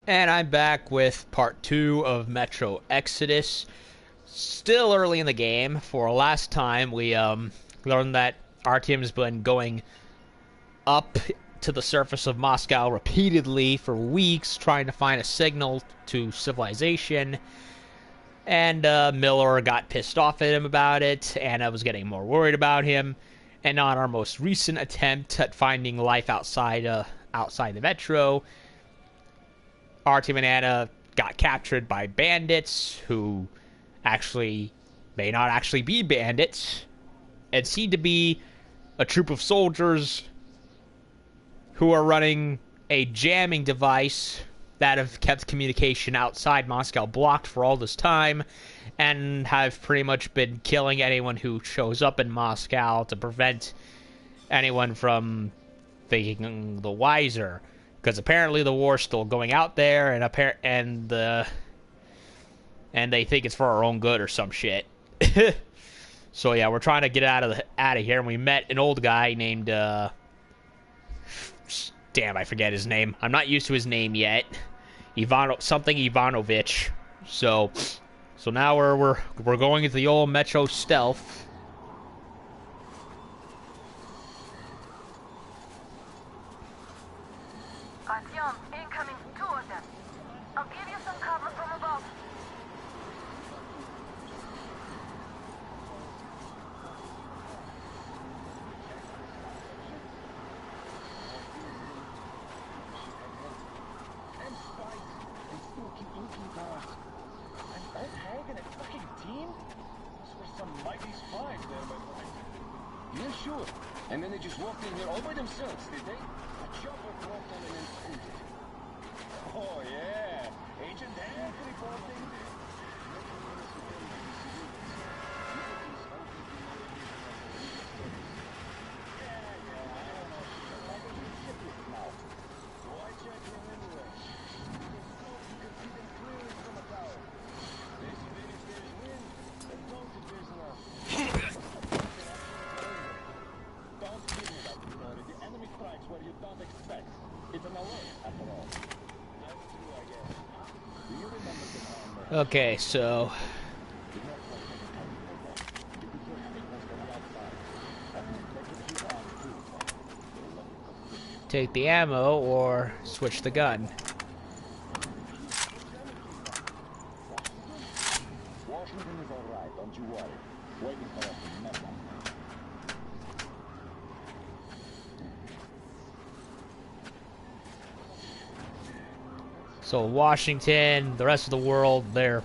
And I'm back with part 2 of Metro Exodus. Still early in the game. For last time, we learned that Artyom's been going up to the surface of Moscow repeatedly for weeks, trying to find a signal to civilization. And Miller got pissed off at him about it, and I was getting more worried about him. And on our most recent attempt at finding life outside the Metro, Artyom and Anna got captured by bandits who actually may not actually be bandits and seem to be a troop of soldiers who are running a jamming device that have kept communication outside Moscow blocked for all this time and have pretty much been killing anyone who shows up in Moscow to prevent anyone from thinking the wiser. Because apparently the war's still going out there, and they think it's for our own good or some shit. So yeah, we're trying to get out of here, and we met an old guy named damn, I forget his name. I'm not used to his name yet. Ivanovich. So now we're going into the old Metro stealth. Artyom, incoming, 2 of them. I'll give you some cover from above. Yeah, sure. And then they just walked in here all by themselves, did they? A chopper dropped them and then scooted. Oh, yeah. Agent Hank reporting. Okay, so take the ammo or switch the gun. Washington is all right, don't you worry. Waiting for us in Mecca. So Washington, the rest of the world, they're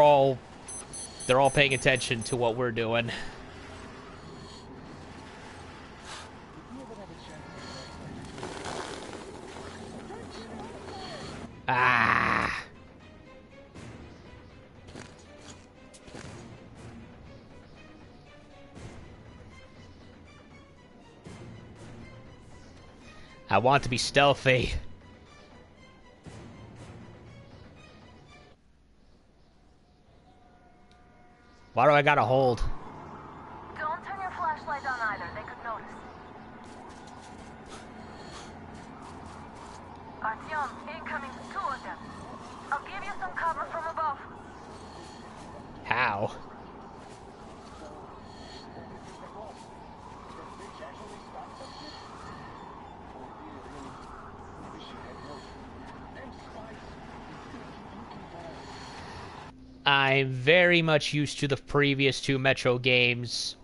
all paying attention to what we're doing. Ah. I want to be stealthy. Why do I gotta hold? Don't turn your flashlight on either, they could notice. Artyom, incoming, 2 of them. I'll give you some cover from above. How? I'm very much used to the previous 2 Metro games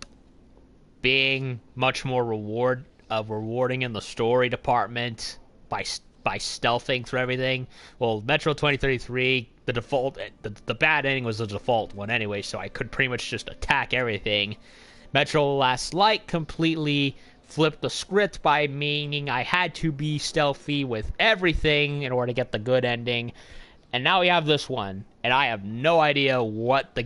being much more rewarding in the story department by stealthing through everything. Well, Metro 2033, the bad ending was the default one anyway, so I could pretty much just attack everything. Metro Last Light completely flipped the script by meaning I had to be stealthy with everything in order to get the good ending. And now we have this one, and I have no idea what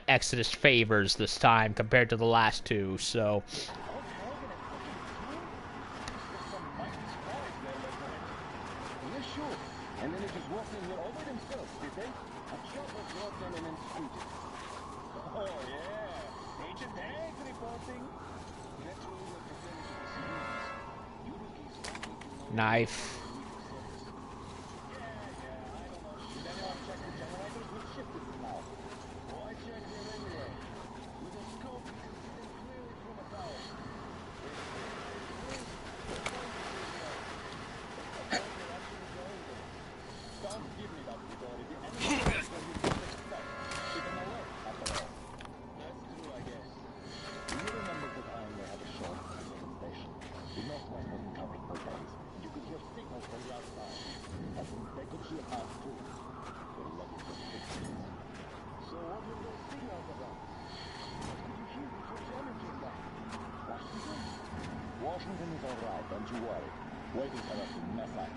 Exodus favors this time compared to the last 2, so And then they just walked in here all by themselves, did they? A chopper dropped them and then scooted. Oh, yeah. Agent Hank reporting. knife. waiting for us to mess up.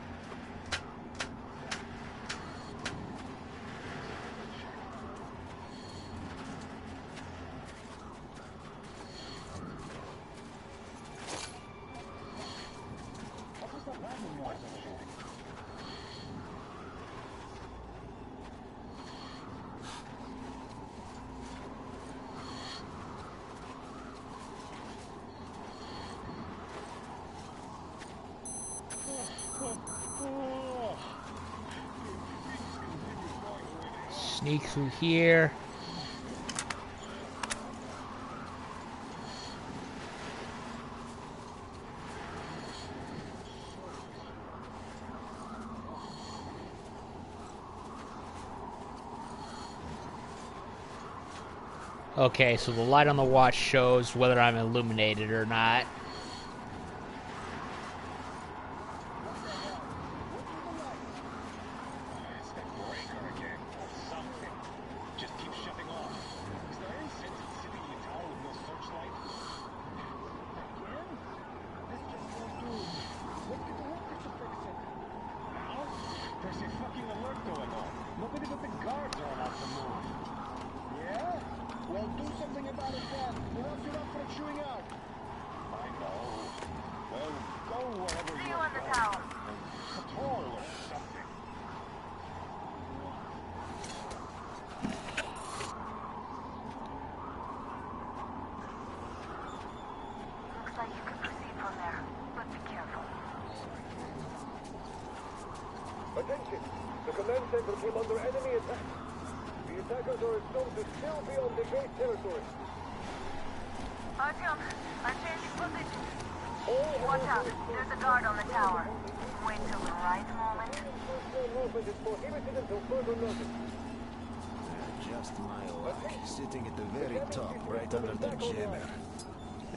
What was that random noise over there? Sneak through here. Okay, so the light on the watch shows whether I'm illuminated or not. It's that breaker again, or something. Just keep shutting off. Is there any sense in sitting in a tower with no searchlight? Again? This just won't do. Let's get the workers to fix it. Now? There's a fucking alert going on. Nobody but the guards are allowed to move. Yeah? Well, do something about it then. Or else you're up for chewing out. I know. Well, go wherever See you you're on the going. tower. Patrol or something. Looks like you can proceed from there, but be careful. Attention! The command center came under enemy attack. The attackers are assumed to still be on the gate territory. Artyom, I'm changing position. All Watch out, there's a guard on the tower. Wait till the right moment. movement is prohibited until further notice. Just my luck. Sitting at the very top, right under the jammer.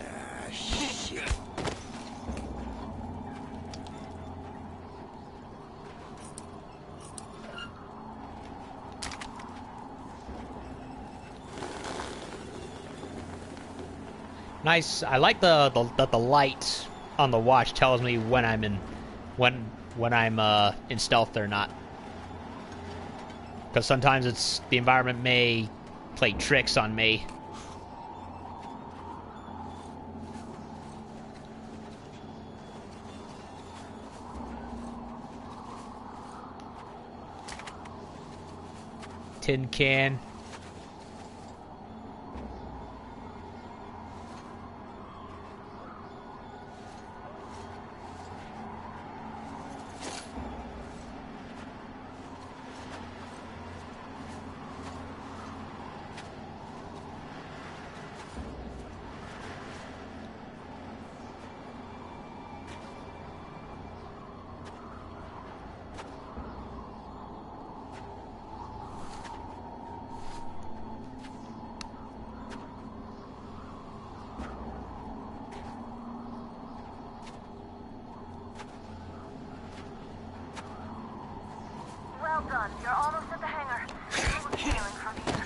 Ah, shit. Nice. I like the light on the watch tells me when I'm in in stealth or not. Because sometimes the environment may play tricks on me. Tin can. Well done, you're almost at the hangar. Smooth sailing from here.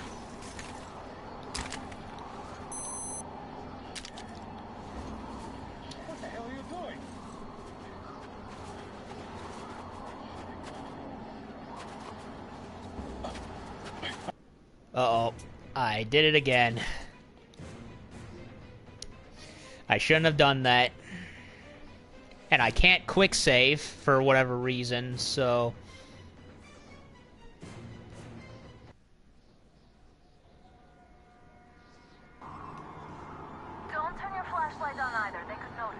What the hell are you doing? Uh-oh. I did it again. I shouldn't have done that. And I can't quick save for whatever reason, so... Don't turn your flashlight on either, they could notice.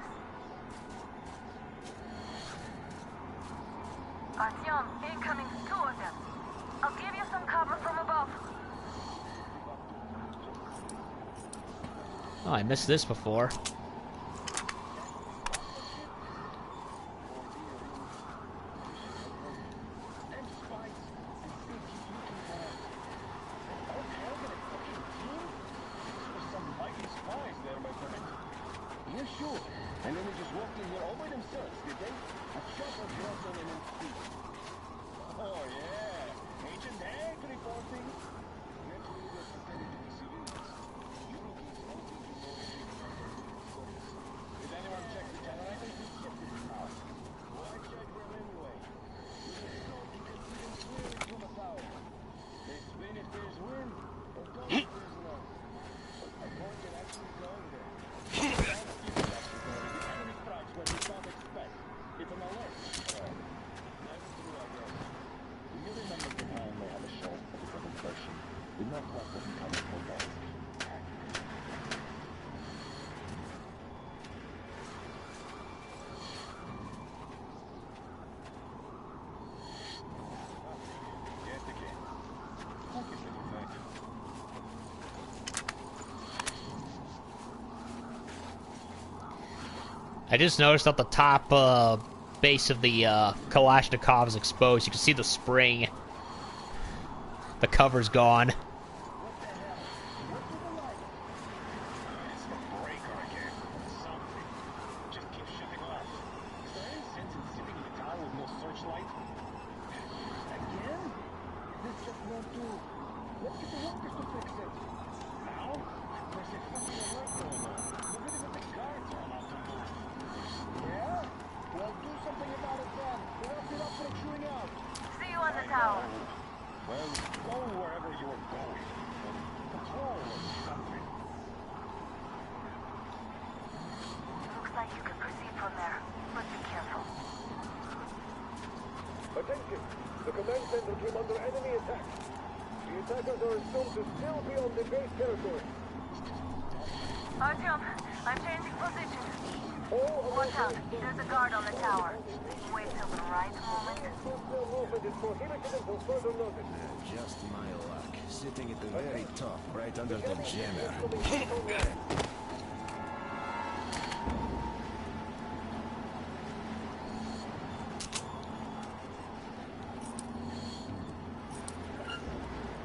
Artyom, incoming, 2 of them. I'll give you some cover from above. Oh, I missed this before. Yeah, sure. And then they just walked in here all by themselves, did they? A chopper dropped on them in speed. Oh, yeah. Agent Hank reporting. Naturally, they're pretending to be civilians. You rookies don't think you know anything about I just noticed that the top base of the Kalashnikov is exposed. You can see the spring. The cover's gone. What the hell? What do the lights? It's the breaker again. Something. Just keep shutting off. Is there any sense in sitting in the tower with no searchlight? Again? This just won't do. Let's get the workers to fix it. Now? There's a fucking alert going on. Look at what the guards are allowed to do. Yeah? Well, do something about it then. Or else you're not chewing out. See you on the tower. Well, go wherever you're going. Patrol or something. Looks like you can proceed from there, but be careful. Attention! The command center came under enemy attack. The attackers are assumed to still be on the base territory. Artyom, I'm changing position. All Watch out, there's a guard on the tower. Wait till the right moment. personnel movement is prohibited until further notice. Just my luck. Sitting at the very top, right under the jammer.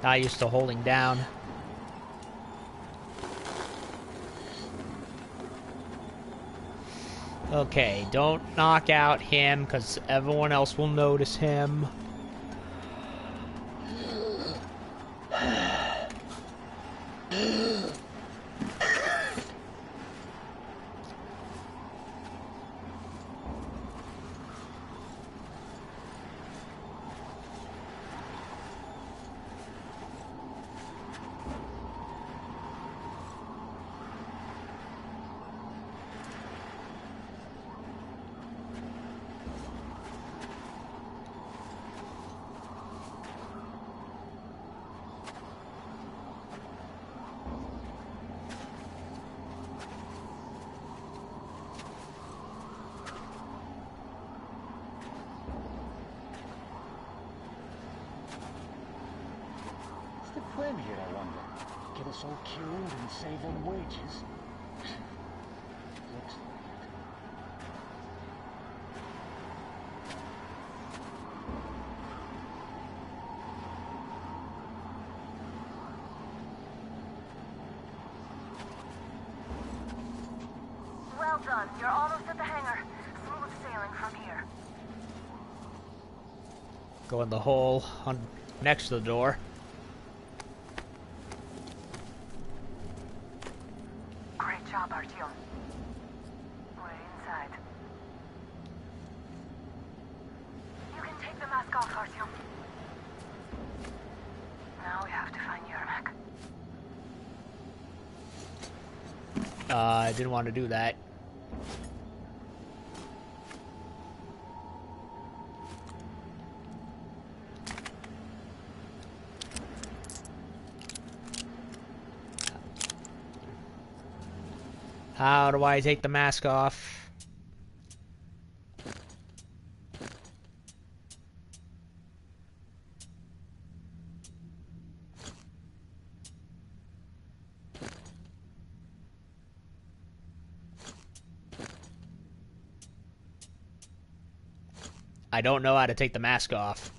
Not used to holding down. Okay, don't knock out him, because everyone else will notice him. What's the plan here, I wonder? Get us all killed and save on wages? Looks like it. Well done, you're almost at the hangar. Smooth sailing from here. Go in the hole on next to the door. Great job, Artyom. We're inside. You can take the mask off, Artyom. Now we have to find Yermak. I didn't want to do that. How do I take the mask off? I don't know how to take the mask off.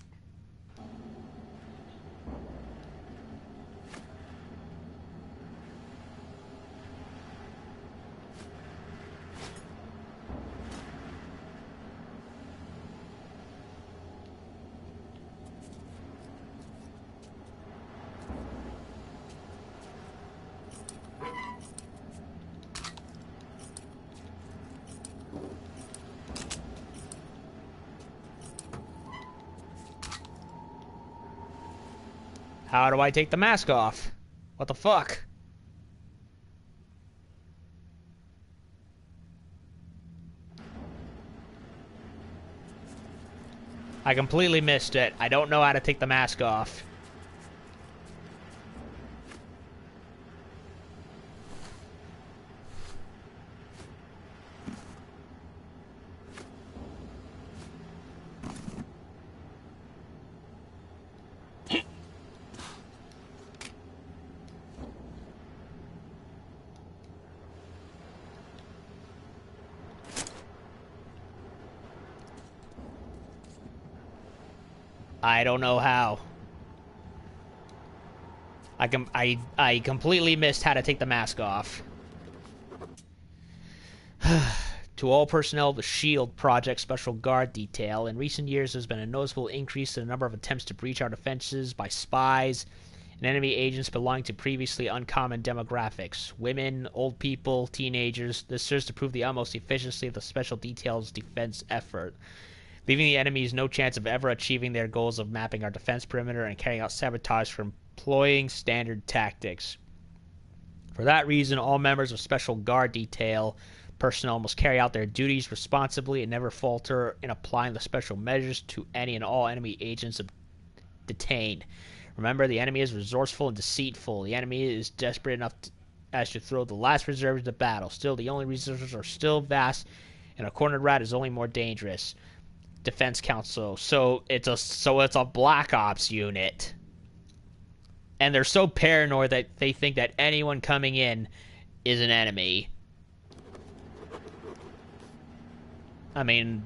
How do I take the mask off? What the fuck? I completely missed it. I don't know how to take the mask off. I don't know how. I completely missed how to take the mask off. To all personnel of the SHIELD Project Special Guard Detail, in recent years there's been a noticeable increase in the number of attempts to breach our defenses by spies and enemy agents belonging to previously uncommon demographics. Women, old people, teenagers. This serves to prove the utmost efficiency of the Special Detail's defense effort, leaving the enemies no chance of ever achieving their goals of mapping our defense perimeter and carrying out sabotage for employing standard tactics. For that reason, all members of Special Guard Detail personnel must carry out their duties responsibly and never falter in applying the special measures to any and all enemy agents detained. Remember, the enemy is resourceful and deceitful. The enemy is desperate enough as to throw the last reserves into battle. Still, the only resources are still vast, and a cornered rat is only more dangerous. Defense Council. So it's a Black Ops unit. And they're so paranoid that they think that anyone coming in is an enemy. I mean,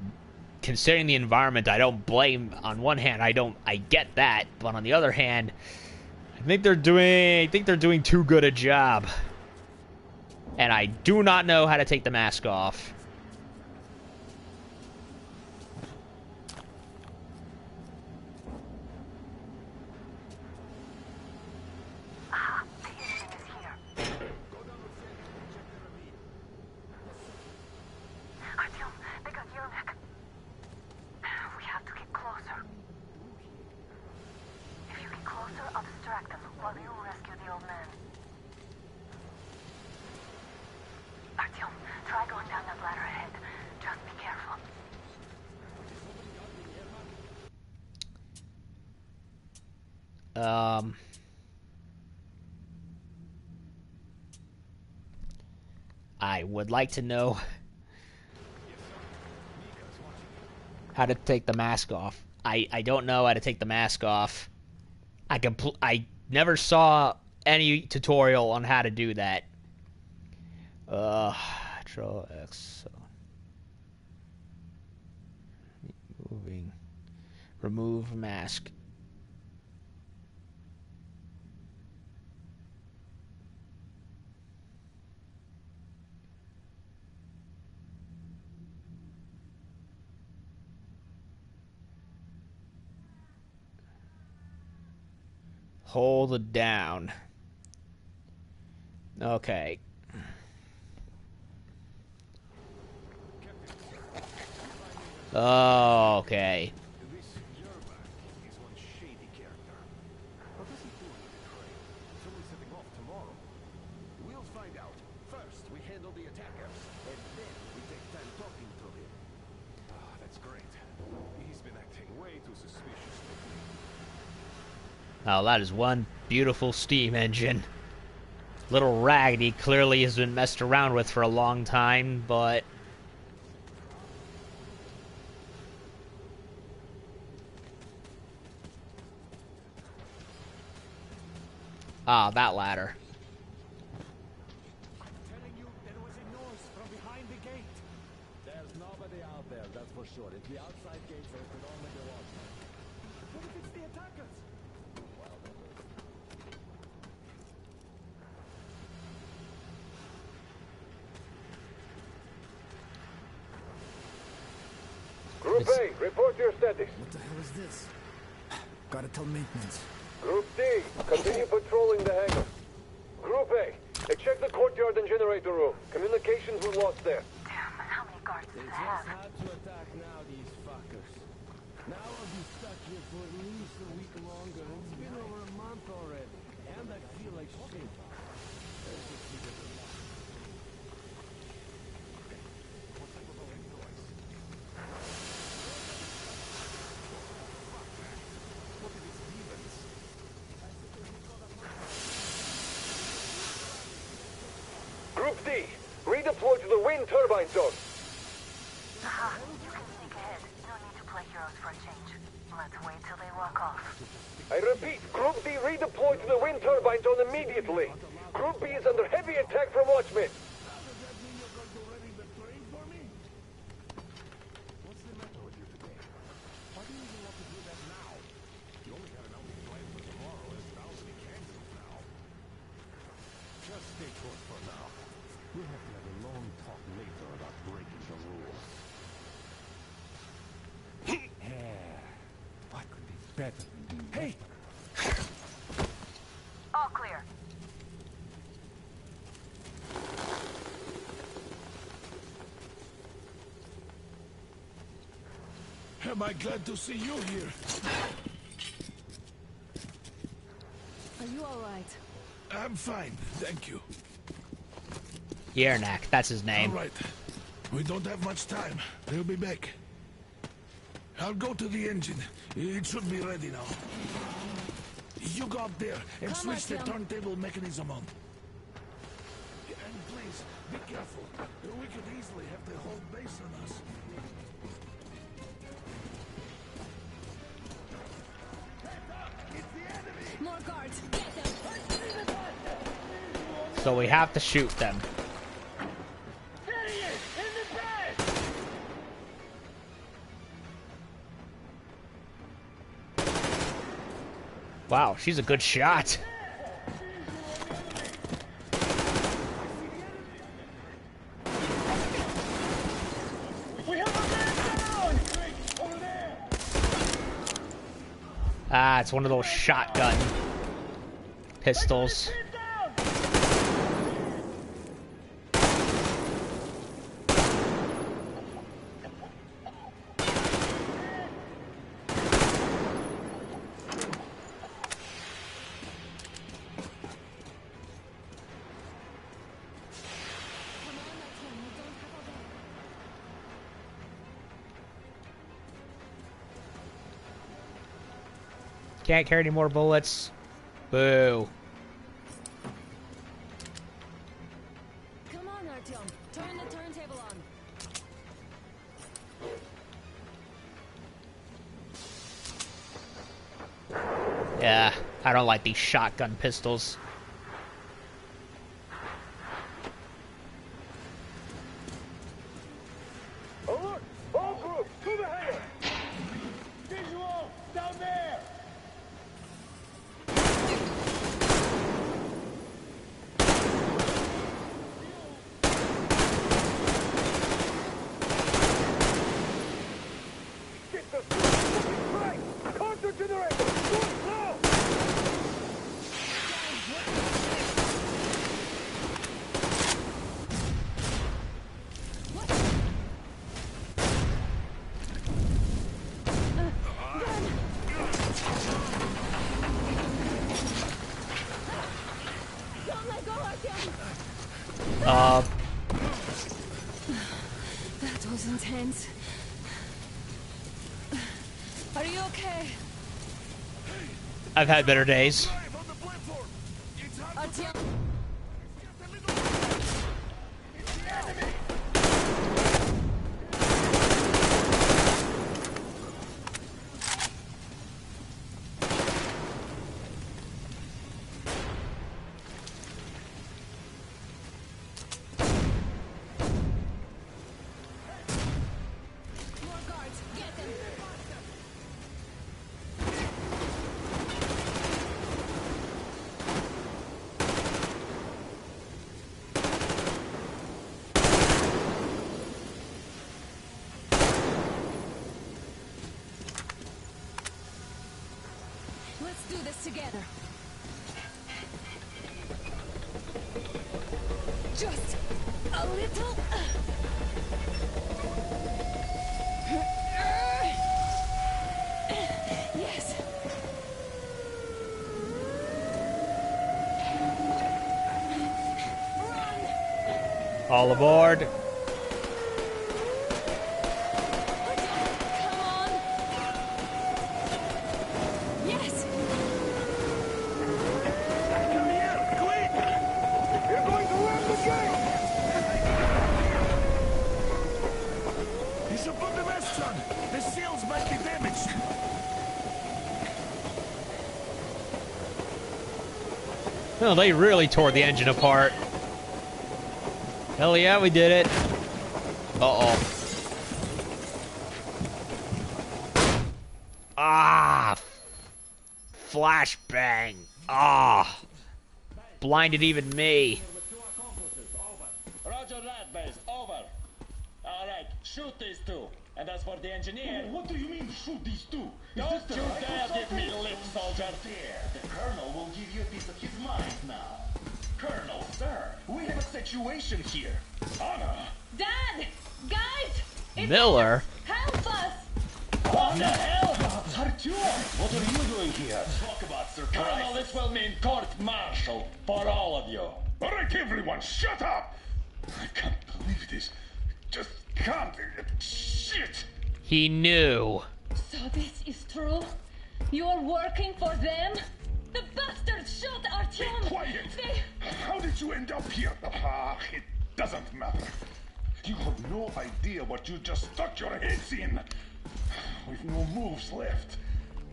considering the environment, I don't blame. On one hand, I get that, but on the other hand, I think they're doing too good a job. And I do not know how to take the mask off. I would like to know how to take the mask off. I don't know how to take the mask off. I never saw any tutorial on how to do that. Control X. Moving. Remove mask. Hold it down. Okay. Oh, okay. This Yermak is one shady character. What does he do in the train? It's only setting off tomorrow. We'll find out. First, we handle the attackers, and then we take time talking to him. Ah, that's great. He's been acting way too suspicious lately. Oh, that is one beautiful steam engine. Little Raggedy clearly has been messed around with for a long time, but... Ah, that ladder. I'm telling you, there was a noise from behind the gate. There's nobody out there, that's for sure. If the outside gates open, only the watchman. What if it's the attackers? Group A, report your status. What the hell is this? Gotta tell maintenance. Group D, continue patrolling the hangar. Group A, check the courtyard and generator room. Communications were lost there. Damn, how many guards do They they just have? had to attack now, these fuckers. Now I'll be stuck here for at least a week longer. It's been over a month already, and I feel like shit. Let's just keep it alive. What type of a noise? What if it's demons? Group D, redeploy to the wind turbine zone. Aha, you can sneak ahead. No need to play heroes for a change. Let's wait till they walk off. I repeat, Group D redeploy to the wind turbine zone immediately. Group B is under heavy attack from watchmen. How does that mean you're going to ready the train for me? What's the matter with you today? Why do you even want to do that now? better than doing. Hey! All clear. Am I glad to see you here? Are you all right? I'm fine, thank you. Yernak, that's his name. All right. We don't have much time. They'll be back. I'll go to the engine. It should be ready now. You go up there and Come, switch the Artyom. turntable mechanism on. And please, be careful. We could easily have the whole base on us. More guards! Get them! So we have to shoot them. Wow, she's a good shot. We have a man down! Over there! Ah, it's one of those shotgun pistols. Get down! Come on, Artyom, we don't have all day. Can't carry any more bullets. Boo. Come on, Artyom, turn the turntable on. Yeah, I don't like these shotgun pistols. Alert! All groups, to the hangar! Visual! Down there! Get the fucking right! Counter generator! Do it now! Don't let go, Artyom! That was intense. Are you okay? I've had better days. Drive on the platform! It's hard to Artyom! More guards! Get them! Let's do this together. Just a little. Yes. Run! All aboard. Come on! Yes! Come here, quick! You're going to ram the gate! You should put the masks on. The seals might be damaged. No, they really tore the engine apart. Hell yeah, we did it. Uh-oh. Ah! Flashbang. Ah! Blinded even me. Roger that, base. Over. Alright, shoot these two. And as for the engineer... What do you mean, shoot these two? Is Don't this you the right dare or give me something? lip, soldier! There, the Colonel will give you a piece of his mind now. Colonel, sir, we have a situation here. Anna! Dad! Guys! It's Miller? us! Help us! What the hell? Artyom, what are you doing here? Talk about surprise. Colonel, this will mean court-martial for all of you. All right, everyone, shut up! I can't believe this. Just can't. Shit! He knew. So this is true? You're working for them? The bastards shot Artyom! Quiet! They... How did you end up here? Ah, it doesn't matter. You have no idea what you just stuck your heads in. We've no moves left.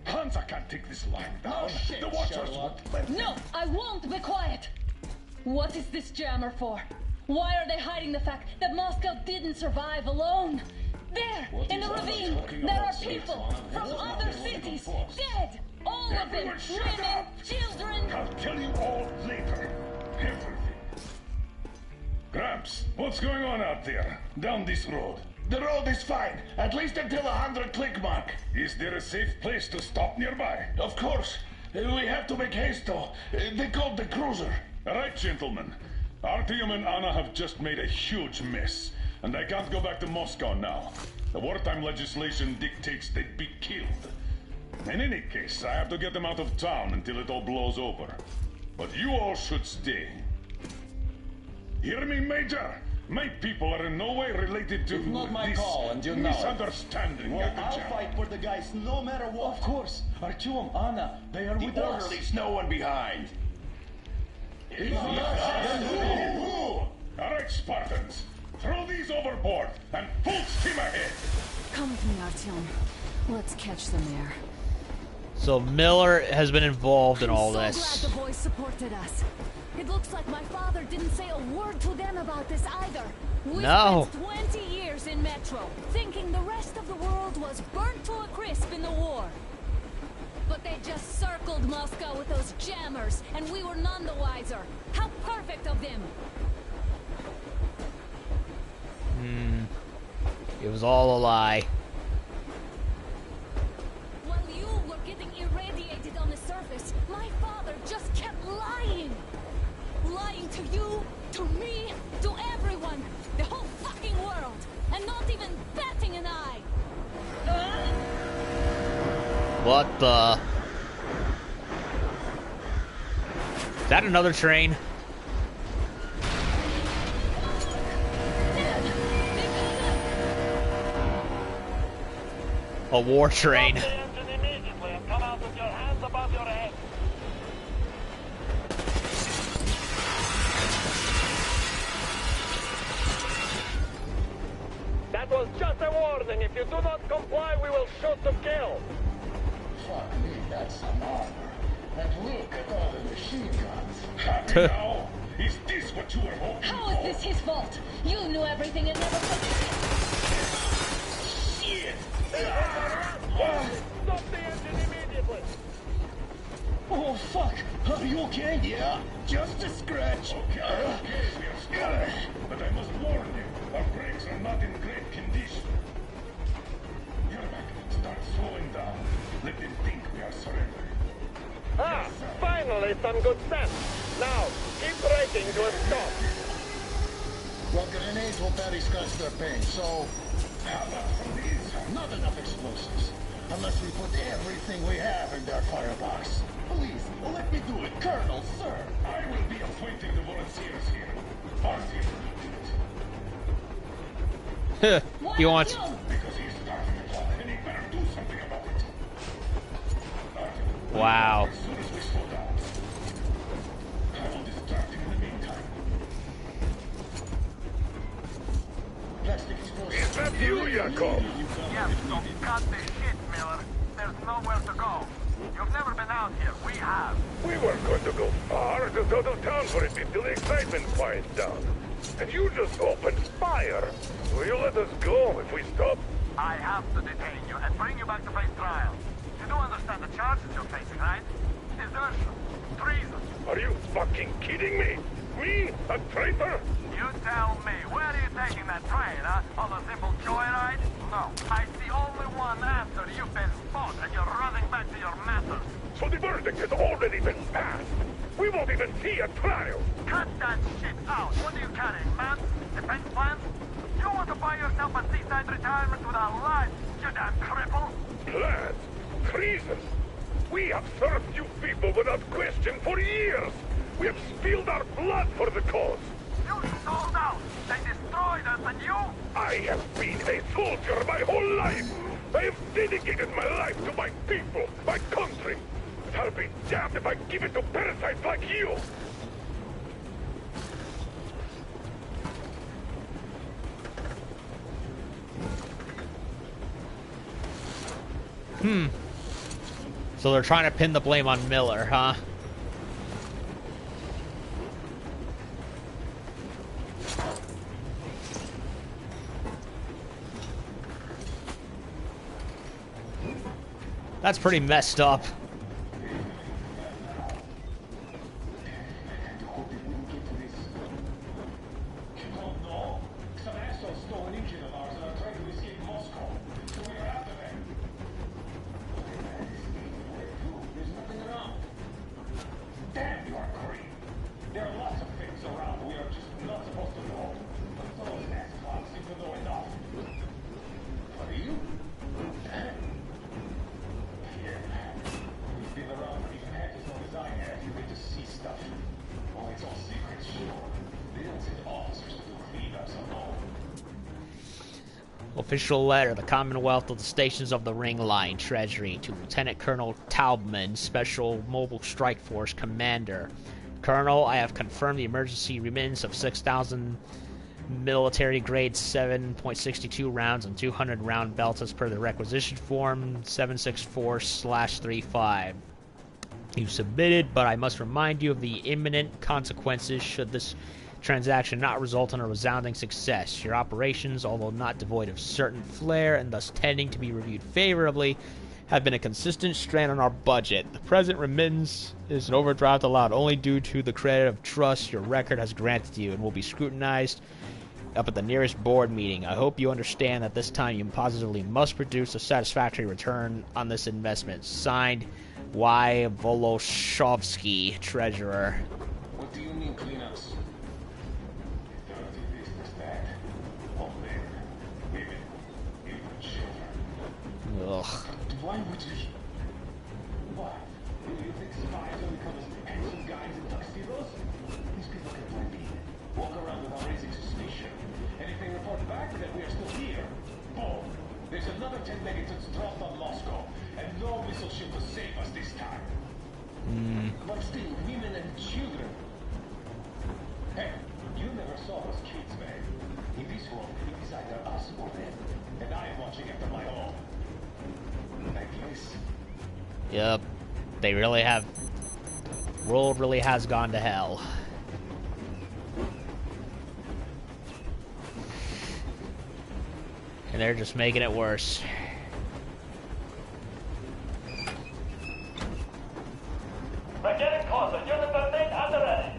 Hansa can't take this line down. shit, The Watchers Sherlock. won't let No, I won't be quiet! What is this jammer for? Why are they hiding the fact that Moscow didn't survive alone? There, What in is the Anna ravine, talking there about, are sir? people from other cities, dead! All of them, Everyone shut women, up. children... I'll tell you all later. Everything. Gramps, what's going on out there? Down this road? The road is fine, at least until 100 click mark. Is there a safe place to stop nearby? Of course. We have to make haste though. They called the cruiser. All right, gentlemen. Artyom and Anna have just made a huge mess, and I can't go back to Moscow now. The wartime legislation dictates they'd be killed. In any case, I have to get them out of town until it all blows over. But you all should stay. Hear me, Major? My people are in no way related to It's not my this call, and you know it. misunderstanding Well, at the I'll jam. fight for the guys no matter what. Of course. Artyom, Anna, they are with us. Orderlies, no one behind. All right, Spartans. Throw these overboard and full steam ahead. Come with me, Artyom. Let's catch them there. So Miller has been involved in all I'm so this. glad the boys supported us. It looks like my father didn't say a word to them about this either. We No. spent 20 years in Metro, thinking the rest of the world was burnt to a crisp in the war. But they just circled Moscow with those jammers, and we were none the wiser. How perfect of them! It was all a lie. While you were getting irradiated on the surface, my father just kept lying. Lying to you, to me, to everyone, the whole fucking world, and not even batting an eye. What the? Is that another train? A war train. Stop the engine immediately and come out with your hands above your head. That was just a warning. If you do not comply, we will shoot to kill. Fuck me, that's some armor. And look at all the machine guns. Happy now? Is this what you were hoping How is for? this his fault? You knew everything and never said Shit! Stop the engine immediately. Oh, fuck. Are you okay? Yeah, just a scratch. Okay, we're scared. But I must warn you, our brakes are not in great condition. Yermak, start slowing down. Let them think we are surrendering. Ah, finally some good sense. Now, keep braking to a stop. Well, grenades will barely scratch their paint, so How about from these? not enough explosives. Unless we put everything we have in their firebox. Please, let me do it, Colonel, sir. I will be appointing the volunteers here. Artyom will do it. Why He wants. Artyom? Because he's starting the clock, and he better do something about it. Artyom, Wow. as soon as we slow down. I will distract him in the meantime. Plastic explosives. Is that you, Yakov? Yes, so cut the shit, Miller. There's nowhere to go. You've never been out here. We have. We weren't going to go far, just out of town for a bit till the excitement quiets down. And you just opened fire. Will you let us go if we stop? I have to detain you and bring you back to face trial. You do understand the charges you're facing, right? Desertion, treason. Are you fucking kidding me? Me? A traitor? You tell me, where are you taking that train, huh? On a simple joyride? No, I So the verdict has already been passed. We won't even see a trial. Cut that shit out. What are you carrying, man? Defense plans? You want to buy yourself a seaside retirement without life, you damn cripple? Plans? Treason? We have served you people without question for years. We have spilled our blood for the cause. You sold out. They destroyed us, and you? I have been a soldier my whole life. I have dedicated my life to my people, my country. But I'll be damned if I give it to parasites like you. So they're trying to pin the blame on Miller, huh? That's pretty messed up. Some asshole stole an engine of ours and are trying to escape Moscow. So we are after them. There's nothing around. Damn, you are green. There are lots of things around we are just not supposed to know. But those assholes seem to know enough. Are you? Damn. Here. We've been around for even half as long as I have. You get to see stuff. Oh, it's all secret, sure. They don't send officers to do cleanups alone. Official letter, the Commonwealth of the Stations of the Ring Line, Treasury, to Lieutenant Colonel Taubman, Special Mobile Strike Force Commander. Colonel, I have confirmed the emergency remittance of 6,000 military-grade 7.62 rounds and 200 round belts as per the requisition form 764/35. You submitted, but I must remind you of the imminent consequences should this transaction not result in a resounding success. Your operations, although not devoid of certain flair and thus tending to be reviewed favorably, have been a consistent strain on our budget. The present remittance is an overdraft allowed only due to the credit of trust your record has granted you and will be scrutinized up at the nearest board meeting. I hope you understand that this time you positively must produce a satisfactory return on this investment. Signed, Y. Voloshovsky, Treasurer. What do you mean cleanups? Dirty business, that. All men, women, even children. Ugh. Why would you? Why? Do you think spies only come as handsome guys in tuxedos? These people can blend in, walk around without raising suspicion. And if they report back that we are still here, boom! There's another 10 megatons dropped on Moscow, and no missile ship to save us this time. But still, women and children. Hey, you never saw those kids, man. In this world, it is either us or them, and I am watching after my own. Like this. Yep. They really have. World really has gone to hell. And they're just making it worse. We're getting closer. Unit 13 at the ready.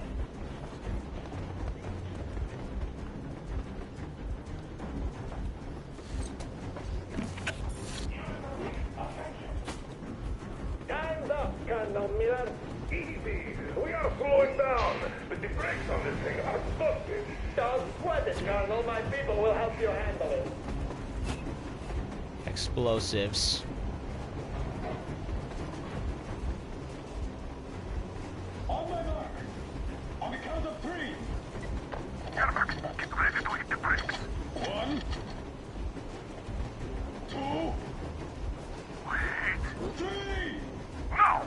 Time's up, Colonel Miller. Easy. We are slowing down, but the brakes on this thing are busted. Don't sweat it, Colonel. My people will help you handle it. Explosives. On my mark. On the count of 3. Get ready to hit the brakes. 1, 2, Wait. 3. No!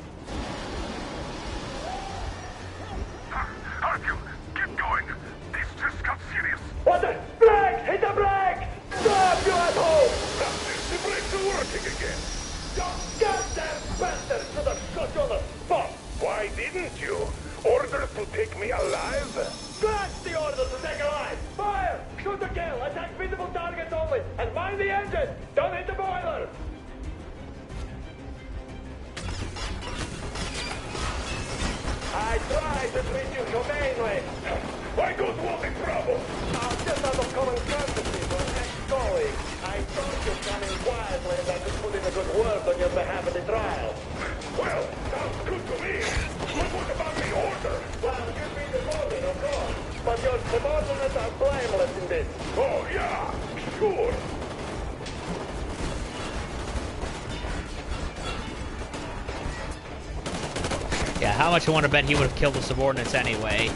Artyom, keep going. This just got serious. What the? Brakes! Hit the brakes! Stop, you asshole! The brakes are working again. You goddamn bastard should have shot you on the spot! Why didn't you? Orders to take me alive? That's the order to take a line! Fire! Shoot to kill! Attack visible targets only! And mind the engine! Don't hit the boiler! I tried to treat you humanely! Why go to all the trouble? Just out of common courtesy for an ex-colleague, I thought you come in quietly and I could put in a good word on your behalf at the trial. Well, now Yeah, how much I want to bet he would have killed the subordinates anyway.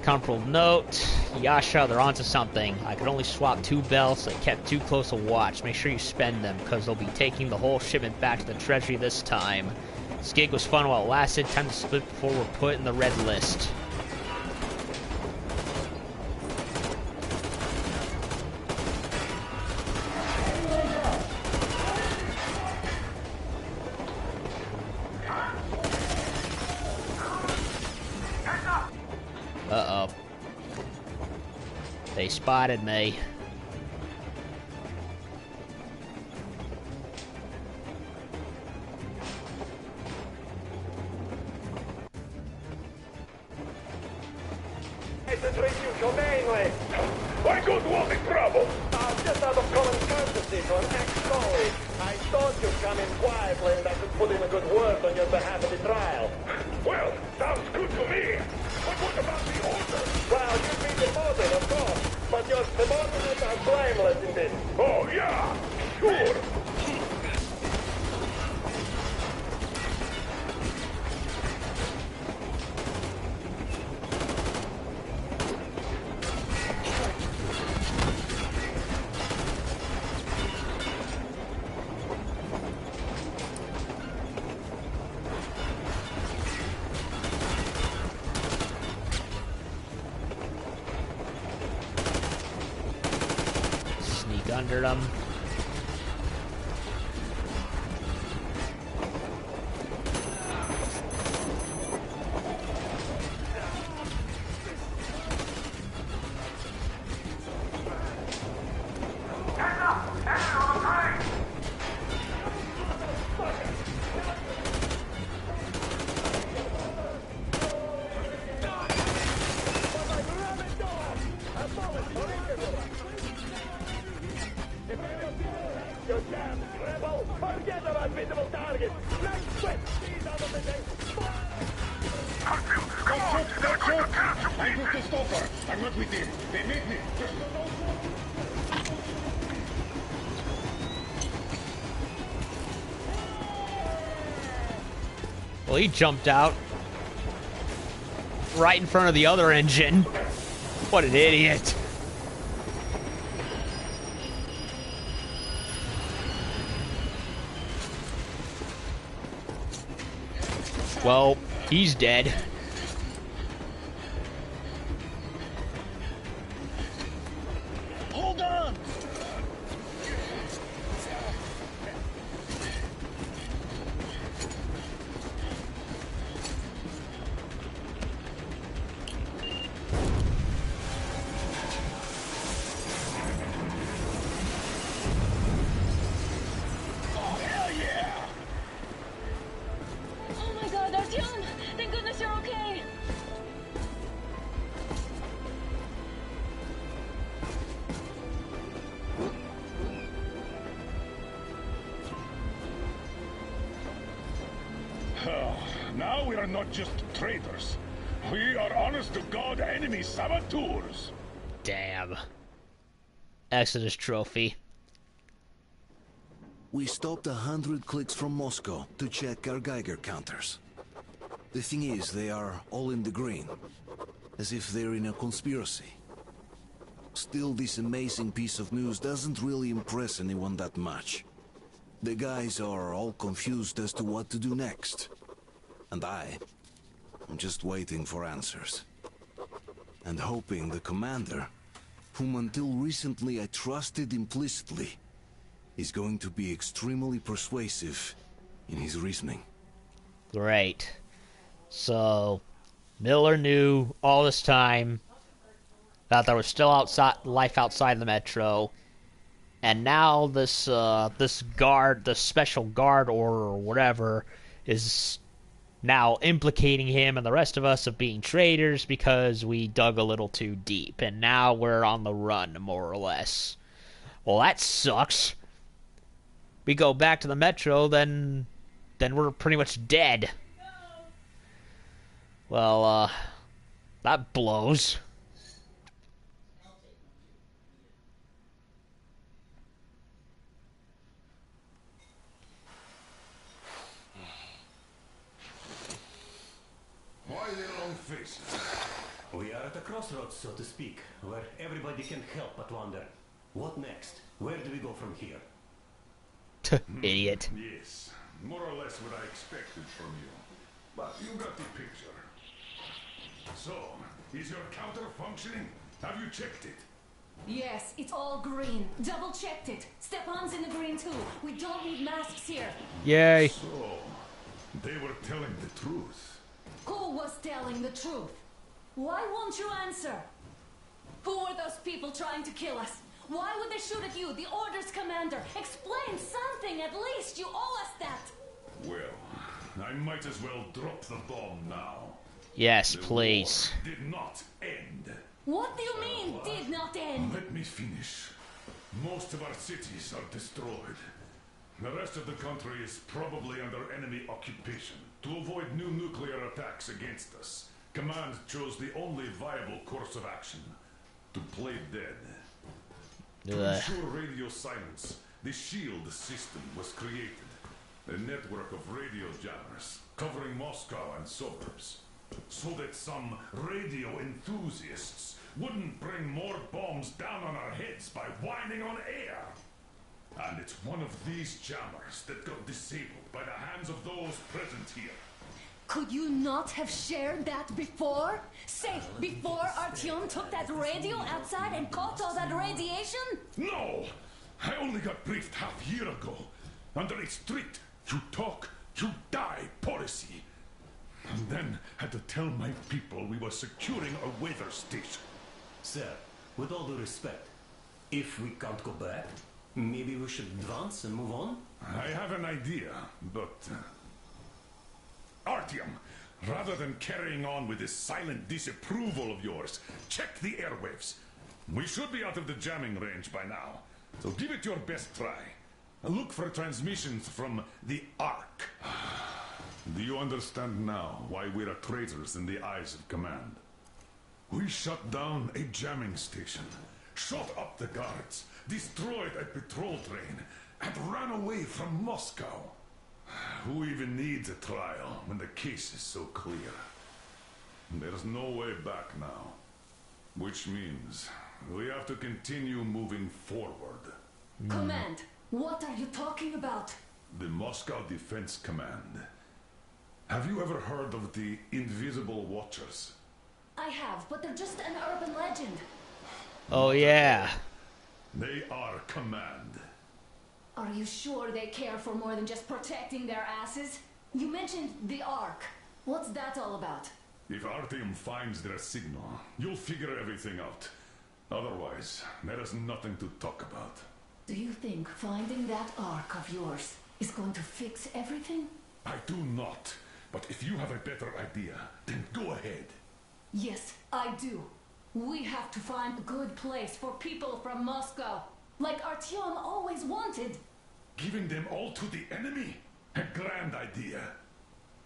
Comfortable note. Yasha, they're onto something. I could only swap 2 belts. They kept too close a watch. Make sure you spend them, because they'll be taking the whole shipment back to the treasury this time. This gig was fun while it lasted. Time to split before we're put in the red list. Uh-oh. They spotted me. Treat you humanely. Why go to all this trouble? Just out of common courtesy for an ex-colleague. I thought you'd come in quietly and I could put in a good word on your behalf at the trial. Well, sounds good to me. But what about the order? Well, you'd be demoted, of course, but your subordinates are blameless in this. Oh, yeah, sure. Sneak under them. You damn rebel! Forget about visible targets! Let's quit! These are the things! Artyom, come on! They're going to tear us I'm with the stopper. I'm not with him. They make me. Just Well, he jumped out. Right in front of the other engine. What an idiot. Well, he's dead. hold on. Oh, hell yeah. Oh my god, Artyom! Thank goodness you're okay! Oh, now we are not just traitors. We are honest-to-God enemy saboteurs. Damn. Exodus trophy. We stopped 100 clicks from Moscow to check our Geiger counters. The thing is, they are all in the green, as if they're in a conspiracy. Still, this amazing piece of news doesn't really impress anyone that much. The guys are all confused as to what to do next. And I'm just waiting for answers. And hoping the commander, whom until recently I trusted implicitly, is going to be extremely persuasive in his reasoning. Great. So, Miller knew all this time that there was still life outside the metro, and now this guard, the special guard or whatever, is now implicating him and the rest of us of being traitors because we dug a little too deep, and now we're on the run, more or less. Well, that sucks. We go back to the metro, then we're pretty much dead. Well, that blows. faces. We are at a crossroads, so to speak, where everybody can help but wonder. What next? Where do we go from here? Idiot. Yes, more or less what I expected from you. But you got the picture. So, is your counter functioning? Have you checked it? Yes, it's all green. Double checked it. Stepan's in the green too. We don't need masks here. Yay. So, they were telling the truth. Who was telling the truth? Why won't you answer? Who were those people trying to kill us? Why would they shoot at you, the Order's commander? Explain something, at least. You owe us that. Well, I might as well drop the bomb now. Yes, The please. war did not end. What do you mean, did not end? Let me finish. Most of our cities are destroyed. The rest of the country is probably under enemy occupation. To avoid new nuclear attacks against us, Command chose the only viable course of action: to play dead. To Ugh. ensure radio silence, the SHIELD system was created. A network of radio jammers covering Moscow and suburbs. So that some radio enthusiasts wouldn't bring more bombs down on our heads by whining on air. And it's one of these jammers that got disabled by the hands of those present here. Could you not have shared that before? Say, before Artyom took that radio outside and caught all that radiation? No! I only got briefed half year ago. Under a strict, you talk, you die policy. And then had to tell my people we were securing a weather station. Sir, with all due respect, if we can't go back, maybe we should advance and move on? I have an idea, but... Artyom, rather than carrying on with this silent disapproval of yours, check the airwaves. We should be out of the jamming range by now, so give it your best try. Look for transmissions from the Ark. Do you understand now why we're traitors in the eyes of Command? We shut down a jamming station, shot up the guards, destroyed a patrol train, and ran away from Moscow. Who even needs a trial when the case is so clear? There's no way back now. Which means we have to continue moving forward. Command, what are you talking about? The Moscow Defense Command. Have you ever heard of the Invisible Watchers? I have, but they're just an urban legend. Oh, yeah. They are Command. Are you sure they care for more than just protecting their asses? You mentioned the Ark. What's that all about? If Artyom finds their signal, you'll figure everything out. Otherwise, there is nothing to talk about. Do you think finding that Ark of yours is going to fix everything? I do not. But if you have a better idea, then go ahead. Yes, I do. We have to find a good place for people from Moscow, like Artyom always wanted. Giving them all to the enemy? A grand idea.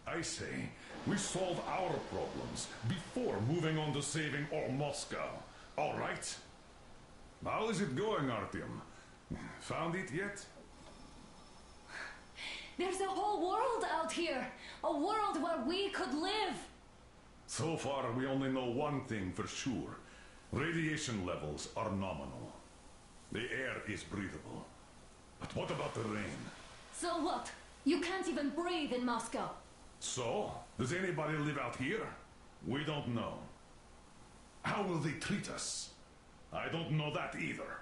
I say, we solve our problems before moving on to saving all Moscow. All right? How is it going, Artyom? Found it yet? There's a whole world out here. A world where we could live. So far, we only know one thing for sure. Radiation levels are nominal. The air is breathable. But what about the rain? So what? You can't even breathe in Moscow. So, does anybody live out here? We don't know. How will they treat us? I don't know that either.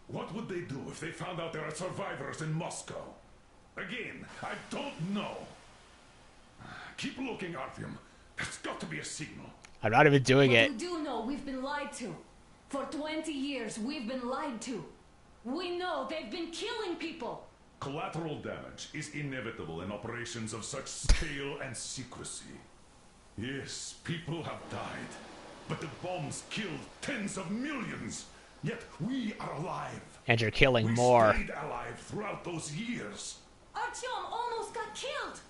What would they do if they found out there are survivors in Moscow? Again, I don't know. Keep looking, Artyom. There's got to be a signal. I'm not even doing But it. we do know we've been lied to. For 20 years, we've been lied to. We know they've been killing people. Collateral damage is inevitable in operations of such scale and secrecy. Yes, people have died, but the bombs killed tens of millions. Yet we are alive. And you're killing We more. stayed alive throughout those years. Artyom almost got killed.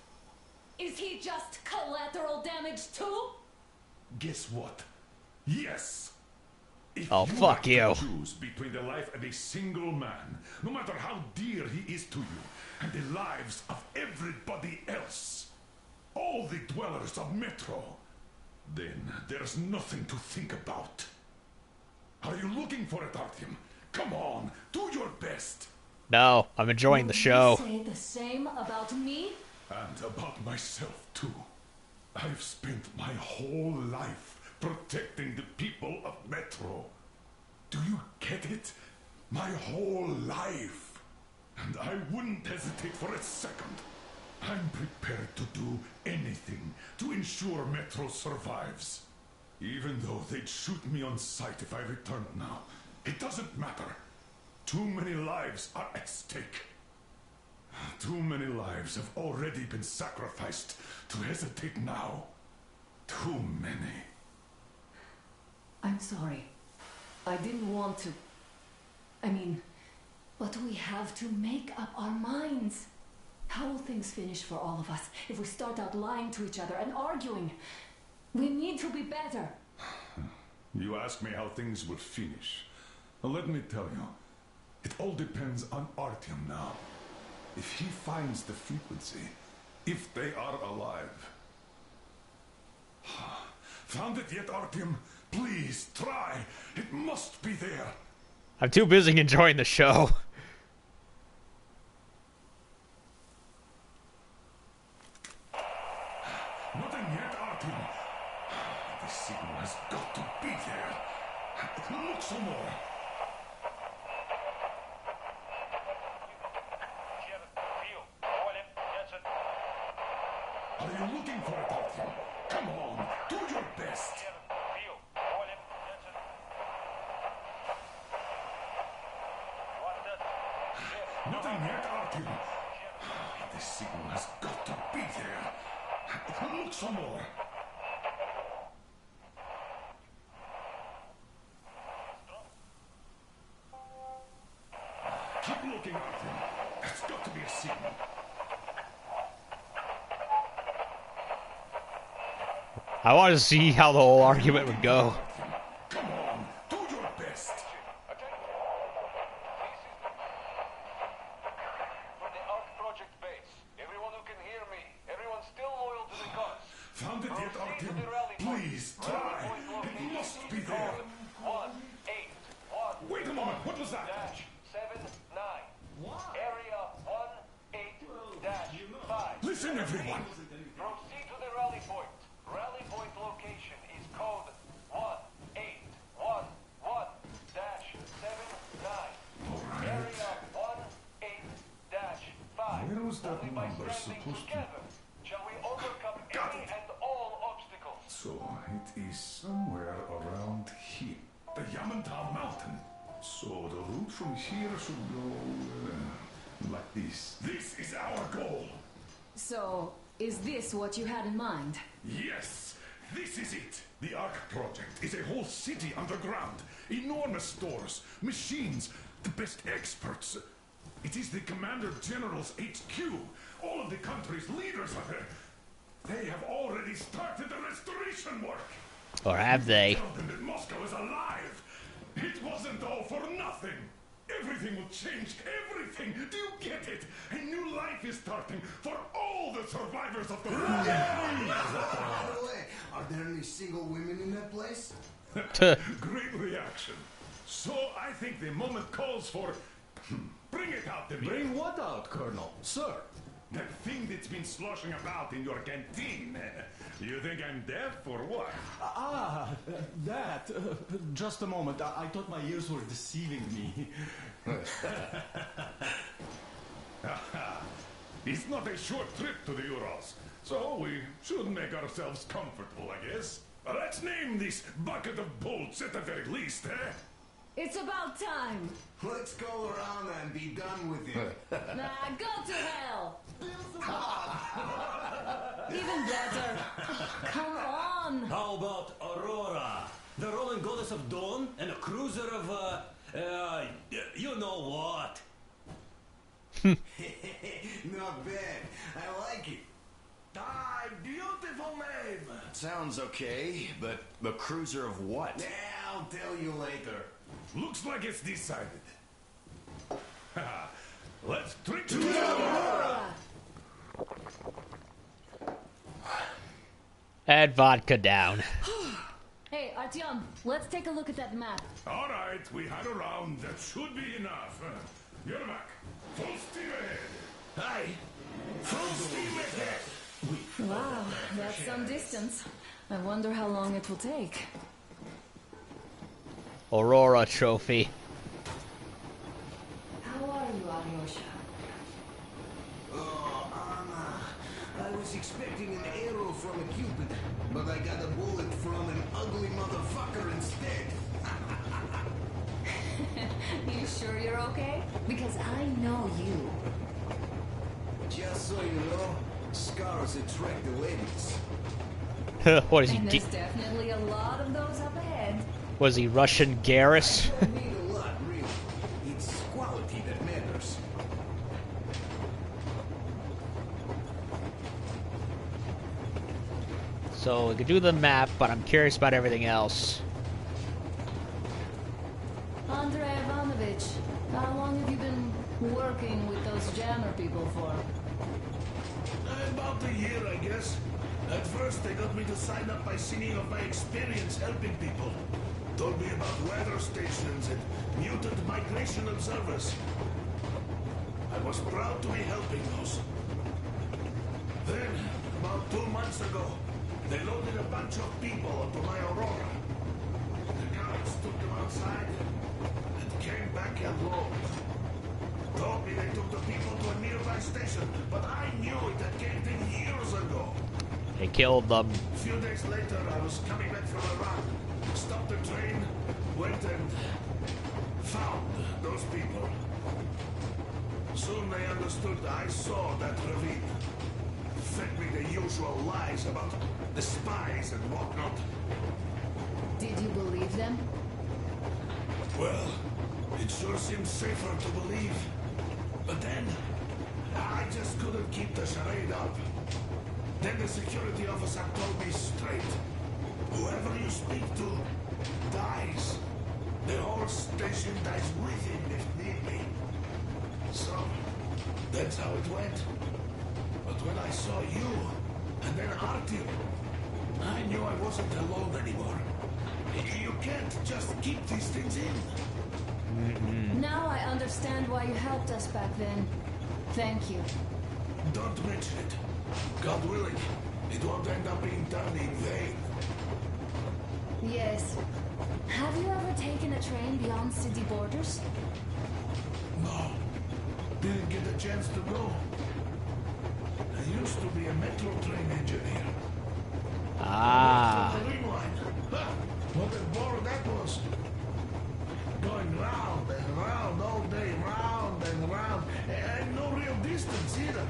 Is he just collateral damage too? Guess what? Yes. If Oh, you fuck have you. to choose between the life of a single man, no matter how dear he is to you, and the lives of everybody else, all the dwellers of Metro, Then there's nothing to think about. Are you looking for it, Artyom? Come on, do your best. No, I'm enjoying the show. You say the same about me? And about myself, too. I've spent my whole life protecting the people of Metro. Do you get it? My whole life. And I wouldn't hesitate for a second. I'm prepared to do anything to ensure Metro survives. Even though they'd shoot me on sight if I returned now. It doesn't matter. Too many lives are at stake. Too many lives have already been sacrificed to hesitate now. Too many. I'm sorry. I didn't want to... but we have to make up our minds. How will things finish for all of us if we start out lying to each other and arguing? We need to be better. You ask me how things will finish. Well, let me tell you. It all depends on Artyom now. If he finds the frequency, if they are alive. Found it yet, Artyom? Please, try. It must be there. I'm too busy enjoying the show. Nothing yet, Artyom. The signal has got to be there. Look some more. Are you looking for it, Artyom? Come on, do your best. Nothing yet, Artyom. The signal has got to be there. Look some more. Keep looking, Artyom. There's got to be a signal. I want to see how the whole argument would go. Come on, do your best. From the Ark Project base. Everyone who can hear me. Everyone still loyal to the cause. Found it yet, Artyom? Please, try. It must be there. 181. Wait a moment, what was that? -79. Area 18-5. Listen, everyone. Proceed to the rally point. Rally point location is code 1811-79. Area 18-5. Where was that Only by number standing supposed to... together shall we overcome Got any it. and all obstacles. So, it is somewhere around here. The Yamantau Mountain. So, the route from here should go... like this. This is our goal. So, is this what you had in mind? Yes, this is it. The Ark Project is a whole city underground. Enormous stores, machines, the best experts. It is the Commander General's HQ. All of the country's leaders are there. They have already started the restoration work. Or have they? Tell them that Moscow is alive. It wasn't all for nothing. Everything will change. Everything. Do you get it? A new life is starting for all the survivors of the war. By the way, are there any single women in that place? Great reaction. So I think the moment calls for... Bring it out to me. Bring what out, Colonel? Sir. That thing that's been sloshing about in your canteen. You think I'm deaf or what? That. Just a moment. I thought my ears were deceiving me. It's not a short trip to the Urals, so we should make ourselves comfortable, I guess. Let's name this bucket of bolts at the very least, eh? It's about time. Let's go around and be done with it. Nah, go to hell. Even better. Come on. How about Aurora? The rolling goddess of dawn and a cruiser of, you know what? Not bad. I like it. Ah, beautiful name. Sounds okay, but a cruiser of what? Yeah, I'll tell you later. Looks like it's decided. Let's drink to Aurora! And vodka down. Hey, Artyom, let's take a look at that map. All right, we had a round. That should be enough. You're back. Full steam ahead. Aye. Full steam ahead. Wow, that's some distance. I wonder how long it will take. Aurora trophy. How are you, Alyosha? Oh, Anna. I was expecting an arrow from a cupid, but I got a bullet from an ugly motherfucker instead. You sure you're okay? Because I know you. Just so you know, scars attract the ladies. What is he? And there's definitely a lot of those up ahead. Was he Russian Garrus? I don't need a lot, really. It's quality that matters. So we could do the map, but I'm curious about everything else. Andrei Ivanovich, how long have you been working with those jammer people for? About a year, I guess. At first, they got me to sign up by singing of my experience helping people. Told me about weather stations and mutant migration observers. I was proud to be helping those. Then, about 2 months ago, they loaded a bunch of people onto my Aurora. The guards took them outside and came back alone. Told me they took the people to a nearby station, but I knew it had caved in years ago. They killed them. A few days later, I was coming back from Iran. Stopped the train, went and found those people. Soon they understood I saw that ravine. Fed me the usual lies about the spies and whatnot. Did you believe them? Well, it sure seemed safer to believe. But then, I just couldn't keep the charade up. Then the security officer told me straight. Whoever you speak to dies. The whole station dies with him if need be. So, that's how it went. But when I saw you, and then Artyom, I knew I wasn't alone anymore. You can't just keep these things in. Now I understand why you helped us back then. Thank you. Don't mention it. God willing, it won't end up being done in vain. Yes. Have you ever taken a train beyond city borders? No. Didn't get a chance to go. I used to be a metro train engineer. Ah. The ring line. Ha! What a bore that was. Going round and round all day, round and round. And no real distance either.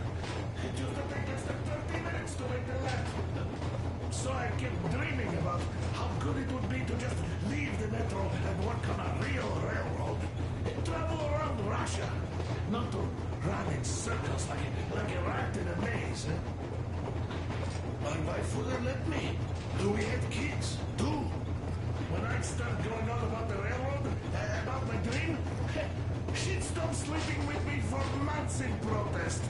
It used to take less than 30 minutes to make the lap. So I kept dreaming about how good it would be to just leave the metro and work on a real railroad. And travel around Russia. Not to run in circles like a rat in a maze. My wife wouldn't let me. We had kids, too. When I'd start going on about the railroad, about my dream, she'd stop sleeping with me for months in protest.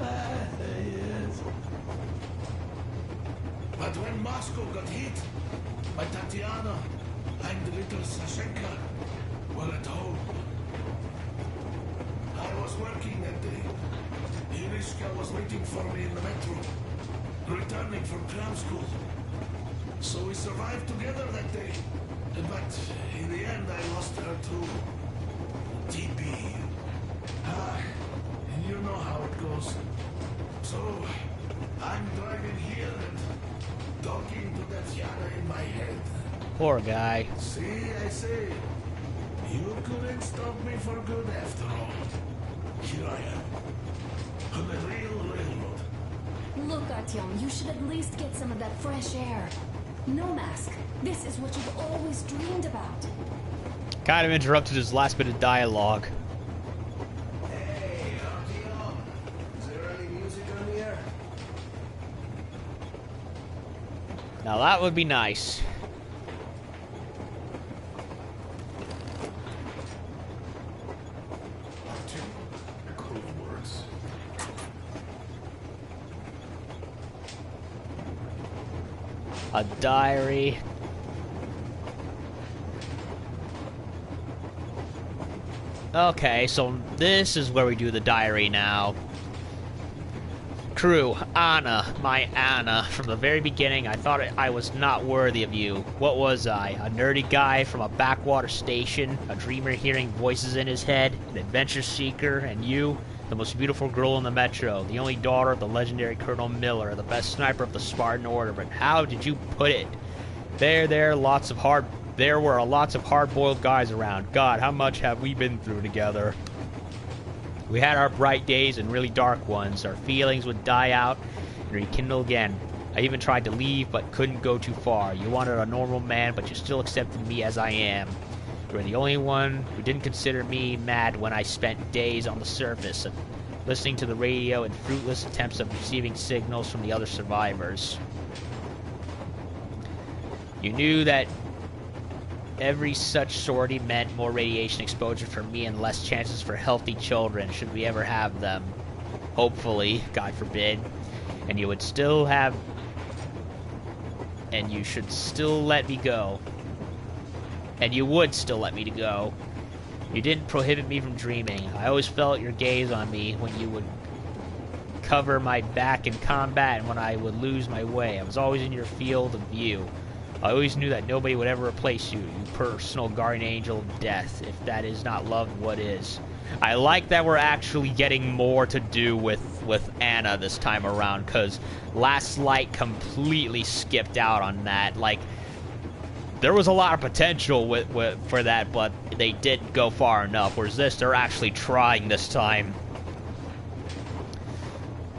Yes. But when Moscow got hit, my Tatiana and little Sashenka were at home. I was working that day. Irishka was waiting for me in the metro, returning from cram school. So we survived together that day. But in the end, I lost her too. TB. You know how it goes. So, I'm driving here and talking to Tatiana in my head. Poor guy. See, I say, you couldn't stop me for good after all. Here I am, on the real railroad. Look, Artyom, you should at least get some of that fresh air. No mask. This is what you've always dreamed about. Kind of interrupted his last bit of dialogue. Hey, Artyom. Is there any music on the air? Now that would be nice. Code words. A diary. Okay, so this is where we do the diary now. Crew, Anna, my Anna. From the very beginning, I thought I was not worthy of you. What was I? A nerdy guy from a backwater station, a dreamer hearing voices in his head, an adventure seeker, and you, the most beautiful girl in the metro, the only daughter of the legendary Colonel Miller, the best sniper of the Spartan Order. But how did you put it? There were lots of hard-boiled guys around. God, how much have we been through together? We had our bright days and really dark ones. Our feelings would die out and rekindle again. I even tried to leave, but couldn't go too far. You wanted a normal man, but you still accepted me as I am. You were the only one who didn't consider me mad when I spent days on the surface, listening to the radio in fruitless attempts of receiving signals from the other survivors. You knew that every such sortie meant more radiation exposure for me and less chances for healthy children, should we ever have them. Hopefully, God forbid. And you would still have... And you should still let me go. And you would still let me go. You didn't prohibit me from dreaming. I always felt your gaze on me when you would cover my back in combat and when I would lose my way. I was always in your field of view. I always knew that nobody would ever replace you, you personal guardian angel of death. If that is not love, what is? I like that we're actually getting more to do with Anna this time around, because Last Light completely skipped out on that. Like, there was a lot of potential for that, but they didn't go far enough. Whereas this, they're actually trying this time.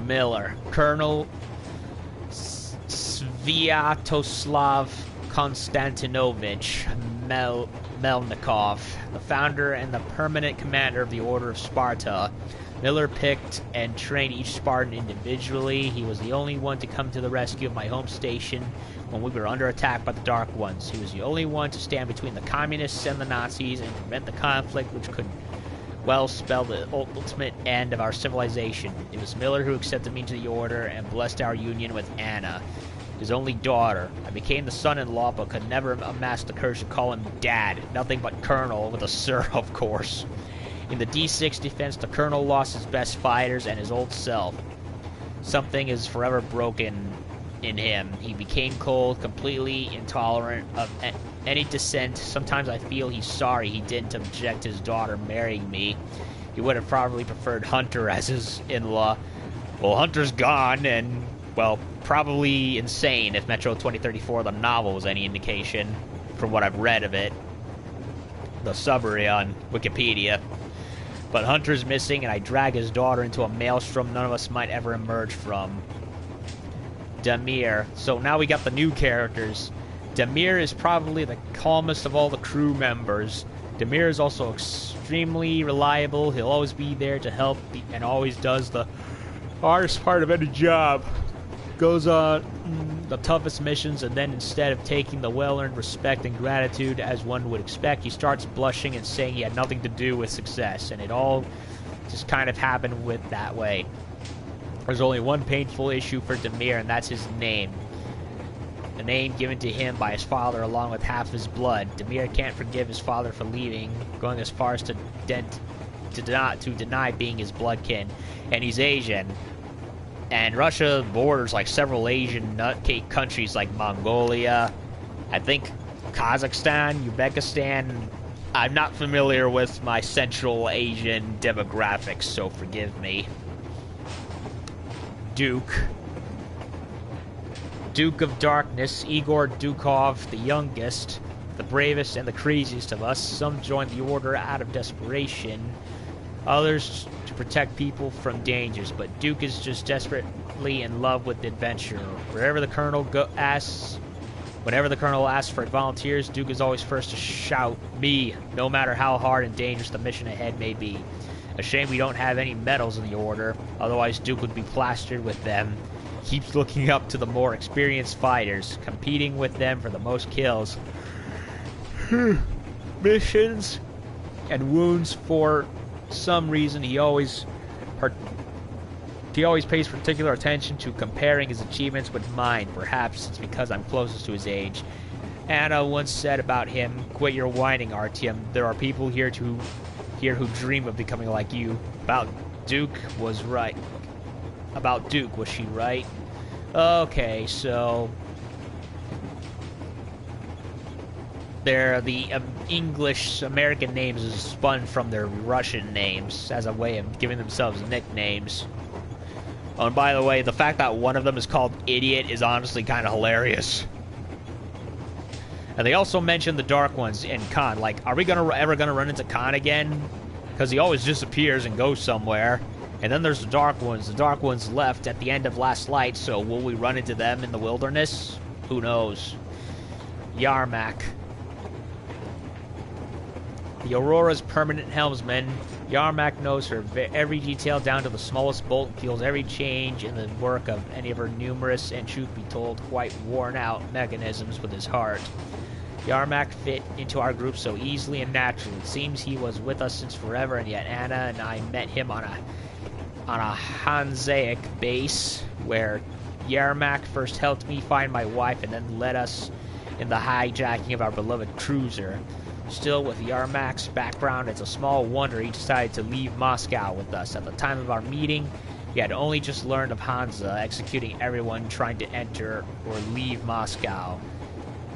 Miller, Colonel Sviatoslav Konstantinovich Melnikov, the founder and the permanent commander of the Order of Sparta. Miller picked and trained each Spartan individually. He was the only one to come to the rescue of my home station when we were under attack by the Dark Ones. He was the only one to stand between the Communists and the Nazis and prevent the conflict which could well spell the ultimate end of our civilization. It was Miller who accepted me into the Order and blessed our union with Anna, his only daughter. I became the son-in-law, but could never amass the courage to call him Dad. Nothing but Colonel, with a Sir, of course. In the D6 defense, the Colonel lost his best fighters and his old self. Something is forever broken in him. He became cold, completely intolerant of any dissent. Sometimes I feel he's sorry he didn't object to his daughter marrying me. He would have probably preferred Hunter as his in-law. Well, Hunter's gone, and, well, probably insane if Metro 2034, the novel, was any indication, from what I've read of it. The summary on Wikipedia. But Hunter's missing, and I drag his daughter into a maelstrom none of us might ever emerge from. Damir. So now we got the new characters. Damir is probably the calmest of all the crew members. Damir is also extremely reliable. He'll always be there to help and always does the hardest part of any job. Goes on the toughest missions, and then instead of taking the well-earned respect and gratitude as one would expect, he starts blushing and saying he had nothing to do with success, and it all just kind of happened with that way. There's only one painful issue for Damir, and that's his name. A name given to him by his father along with half his blood. Damir can't forgive his father for leaving, going as far as to deny being his bloodkin, and he's Asian. And Russia borders like several Asian nutcake countries like Mongolia, I think Kazakhstan, Uzbekistan. I'm not familiar with my Central Asian demographics, so forgive me. Duke of Darkness, Igor Dukov, the youngest, the bravest and the craziest of us. Some joined the Order out of desperation, others to protect people from dangers, but Duke is just desperately in love with adventure. Whenever the Colonel asks for volunteers, Duke is always first to shout, "Me," no matter how hard and dangerous the mission ahead may be. A shame we don't have any medals in the Order, otherwise Duke would be plastered with them. Keeps looking up to the more experienced fighters, competing with them for the most kills, missions, and wounds. For some reason he always He always pays particular attention to comparing his achievements with mine. Perhaps it's because I'm closest to his age. Anna once said about him, "Quit your whining, Artyom. There are people here who dream of becoming like you." About Duke, was she right? Okay, so the English American names is spun from their Russian names as a way of giving themselves nicknames. Oh, and by the way, the fact that one of them is called Idiot is honestly kind of hilarious. And they also mentioned the Dark Ones in Khan. Like, are we ever gonna run into Khan again? Because he always disappears and goes somewhere. And then there's the Dark Ones. The Dark Ones left at the end of Last Light, so will we run into them in the wilderness? Who knows? Yarmak. The Aurora's permanent helmsman, Yarmak knows her every detail down to the smallest bolt, feels every change in the work of any of her numerous and, truth be told, quite worn-out mechanisms with his heart. Yarmak fit into our group so easily and naturally. It seems he was with us since forever, and yet Anna and I met him on a Hanseatic base, where Yarmak first helped me find my wife and then led us in the hijacking of our beloved cruiser. Still, with Yarmak's background, it's a small wonder he decided to leave Moscow with us. At the time of our meeting, he had only just learned of Hansa executing everyone trying to enter or leave Moscow.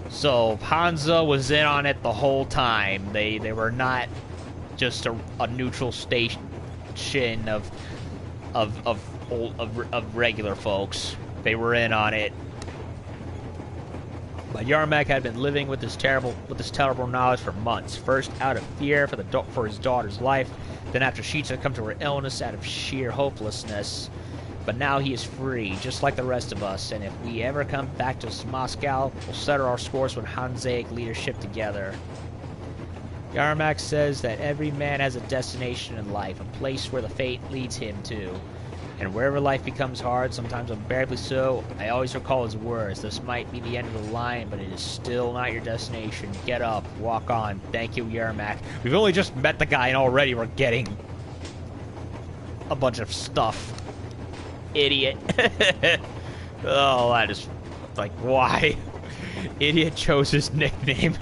So Hansa was in on it the whole time. They were not just a neutral station of regular folks. They were in on it. But Yarmak had been living with this terrible knowledge for months. First, out of fear for his daughter's life, then after she succumbed to her illness out of sheer hopelessness. But now he is free, just like the rest of us. And if we ever come back to Moscow, we'll settle our scores with Hanseatic leadership together. Yarmak says that every man has a destination in life, a place where the fate leads him to. And wherever life becomes hard, sometimes unbearably so, I always recall his words. This might be the end of the line, but it is still not your destination. Get up, walk on. Thank you, Yarmak. We've only just met the guy and already we're getting a bunch of stuff. Idiot. Oh, that is, like, why? Idiot chose his nickname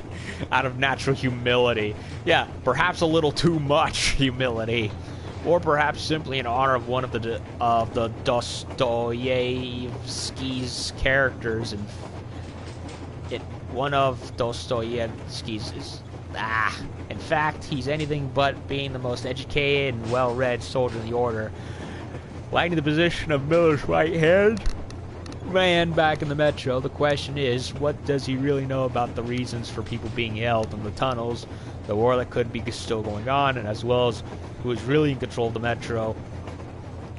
out of natural humility. Yeah, perhaps a little too much humility. Or perhaps simply in honor of one of the Dostoevsky's characters, and one of Dostoevsky's is in fact, he's anything but being the most educated and well-read soldier in the order, lighting the position of Miller's right-hand man back in the Metro. The question is, what does he really know about the reasons for people being held in the tunnels, the war that could be still going on, and as well as who is really in control of the Metro?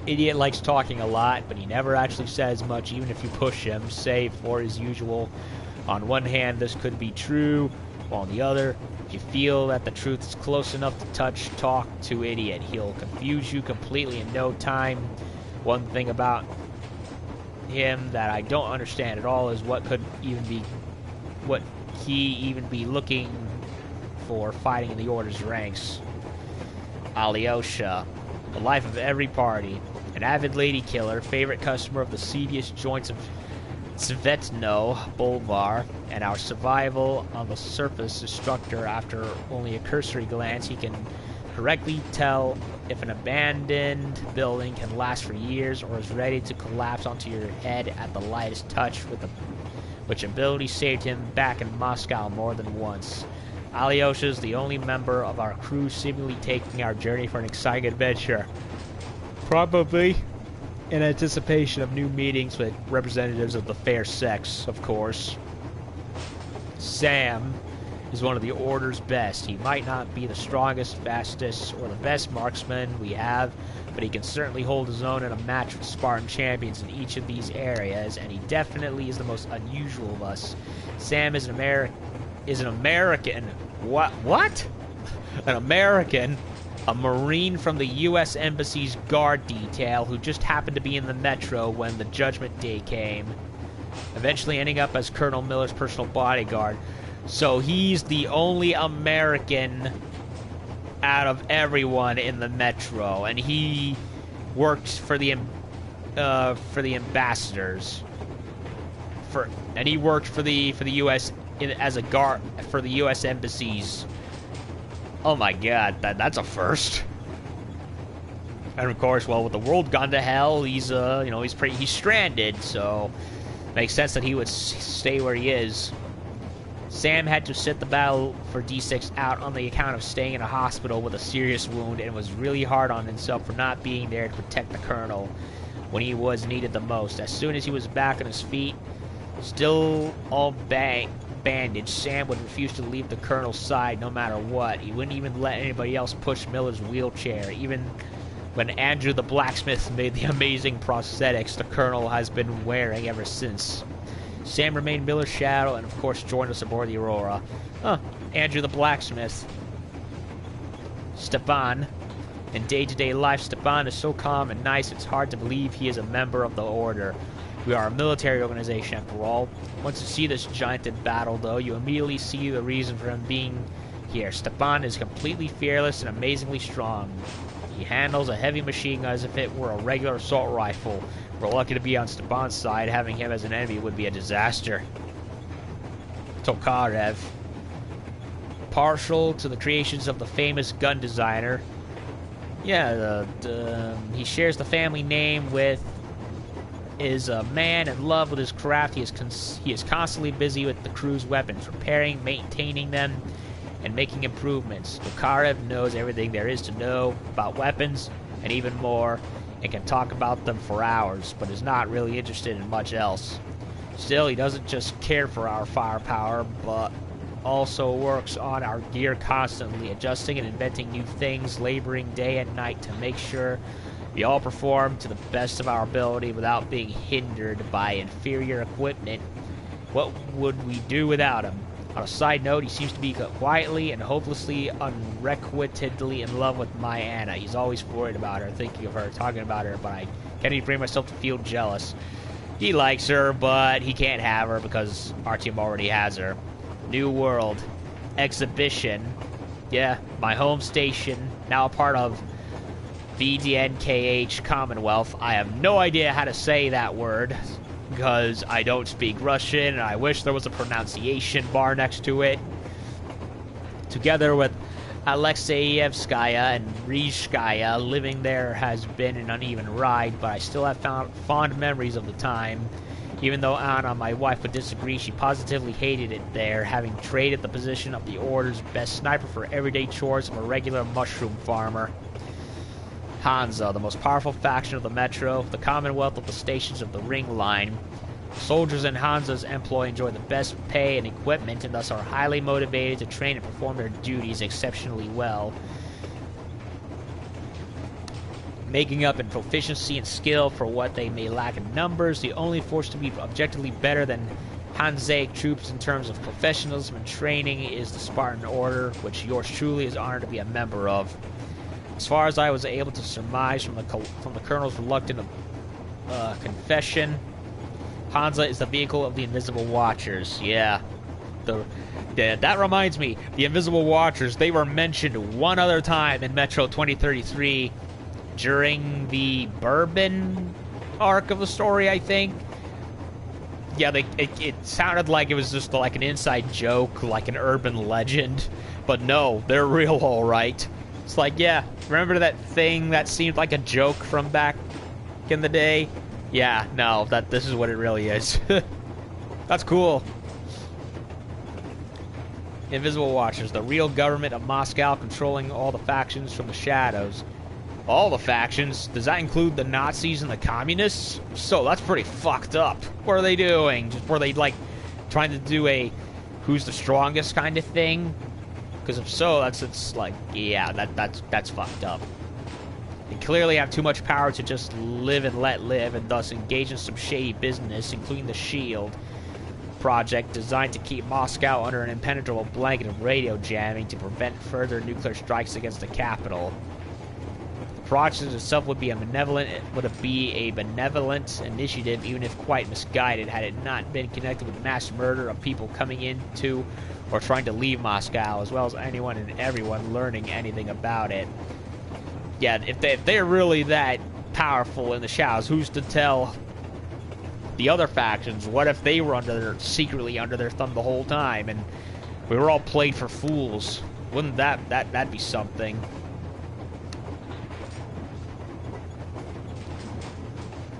Idiot likes talking a lot, but he never actually says much, even if you push him, save for his usual, on one hand, this could be true, while on the other, if you feel that the truth is close enough to touch, talk to Idiot. He'll confuse you completely in no time. One thing about him that I don't understand at all is what he even be looking for fighting in the Order's ranks. Alyosha, the life of every party, an avid lady killer, favorite customer of the seediest joints of Svetno Boulevard, and our survival on the surface instructor. After only a cursory glance, he can correctly tell if an abandoned building can last for years or is ready to collapse onto your head at the lightest touch, which ability saved him back in Moscow more than once. Alyosha is the only member of our crew seemingly taking our journey for an exciting adventure. Probably in anticipation of new meetings with representatives of the fair sex, of course. Sam is one of the Order's best. He might not be the strongest, fastest, or the best marksman we have, but he can certainly hold his own in a match with Spartan champions in each of these areas, and he definitely is the most unusual of us. Sam is an American. What? An American, a Marine from the U.S. Embassy's guard detail who just happened to be in the Metro when the Judgment Day came, eventually ending up as Colonel Miller's personal bodyguard. So he's the only American out of everyone in the Metro, and he works for the for the ambassadors. And he worked for the U.S. As a guard for the U.S. embassies. Oh my God, that's a first. And of course, well, with the world gone to hell, he's he's stranded, so makes sense that he would stay where he is. Sam had to sit the battle for D6 out on the account of staying in a hospital with a serious wound, and was really hard on himself for not being there to protect the Colonel when he was needed the most. As soon as he was back on his feet, still all bandaged, Sam would refuse to leave the Colonel's side no matter what. He wouldn't even let anybody else push Miller's wheelchair, even when Andrew the blacksmith made the amazing prosthetics the Colonel has been wearing ever since. Sam remained Miller's shadow and of course joined us aboard the Aurora. Andrew the blacksmith. Stepan. In day-to-day life, Stepan is so calm and nice it's hard to believe he is a member of the Order. We are a military organization after all. Once you see this giant in battle, though, you immediately see the reason for him being here. Stepan is completely fearless and amazingly strong. He handles a heavy machine gun as if it were a regular assault rifle. We're lucky to be on Stepan's side. Having him as an enemy would be a disaster. Tokarev. Partial to the creations of the famous gun designer. Yeah, he shares the family name with... is a man in love with his craft. He is constantly busy with the crew's weapons, repairing, maintaining them, and making improvements. Tokarev knows everything there is to know about weapons, and even more, and can talk about them for hours, but is not really interested in much else. Still, he doesn't just care for our firepower, but also works on our gear constantly, adjusting and inventing new things, laboring day and night to make sure we all perform to the best of our ability without being hindered by inferior equipment. What would we do without him? On a side note, he seems to be quietly and hopelessly unrequitedly in love with my Anna. He's always worried about her, thinking of her, talking about her, but I can't even bring myself to feel jealous. He likes her, but he can't have her because Artyom already has her. New World. Exhibition. Yeah, my home station, now a part of VDNKH Commonwealth. I have no idea how to say that word because I don't speak Russian, and I wish there was a pronunciation bar next to it. Together with Alexeyevskaya and Rizhskaya, living there has been an uneven ride, but I still have fond memories of the time. Even though Anna, my wife, would disagree, she positively hated it there, having traded the position of the Order's best sniper for everyday chores of a regular mushroom farmer. Hansa, the most powerful faction of the Metro, the Commonwealth of the stations of the Ring Line. Soldiers in Hansa's employ enjoy the best pay and equipment and thus are highly motivated to train and perform their duties exceptionally well. Making up in proficiency and skill for what they may lack in numbers, the only force to be objectively better than Hansaic troops in terms of professionalism and training is the Spartan Order, which yours truly is honored to be a member of. As far as I was able to surmise from the Colonel's reluctant confession, Hansa is the vehicle of the Invisible Watchers. Yeah. That reminds me, the Invisible Watchers, they were mentioned one other time in Metro 2033 during the Bourbon arc of the story, I think. Yeah, it sounded like it was just like an inside joke, like an urban legend. But no, they're real alright. It's like, yeah, remember that thing that seemed like a joke from back in the day? Yeah, no, this is what it really is. That's cool. Invisible Watchers, the real government of Moscow controlling all the factions from the shadows. All the factions? Does that include the Nazis and the Communists? So, that's pretty fucked up. What are they doing? Were they, like, trying to do a who's the strongest kind of thing? Because if so, it's like, yeah, that's fucked up. They clearly have too much power to just live and let live, and thus engage in some shady business, including the SHIELD project designed to keep Moscow under an impenetrable blanket of radio jamming to prevent further nuclear strikes against the capital. The project itself would be a benevolent initiative, even if quite misguided, had it not been connected with mass murder of people coming into or trying to leave Moscow, as well as anyone and everyone learning anything about it. Yeah, if they're really that powerful in the shadows. Who's to tell the other factions? What if they were secretly under their thumb the whole time, and we were all played for fools? Wouldn't that'd be something?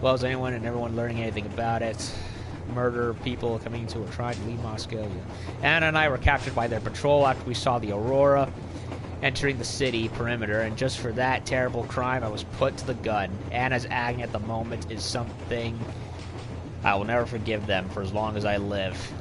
Well, is anyone and everyone learning anything about it? Murder people coming to or trying to leave Moscow. Yeah. Anna and I were captured by their patrol after we saw the Aurora entering the city perimeter, and just for that terrible crime I was put to the gun. Anna's agony at the moment is something I will never forgive them for as long as I live.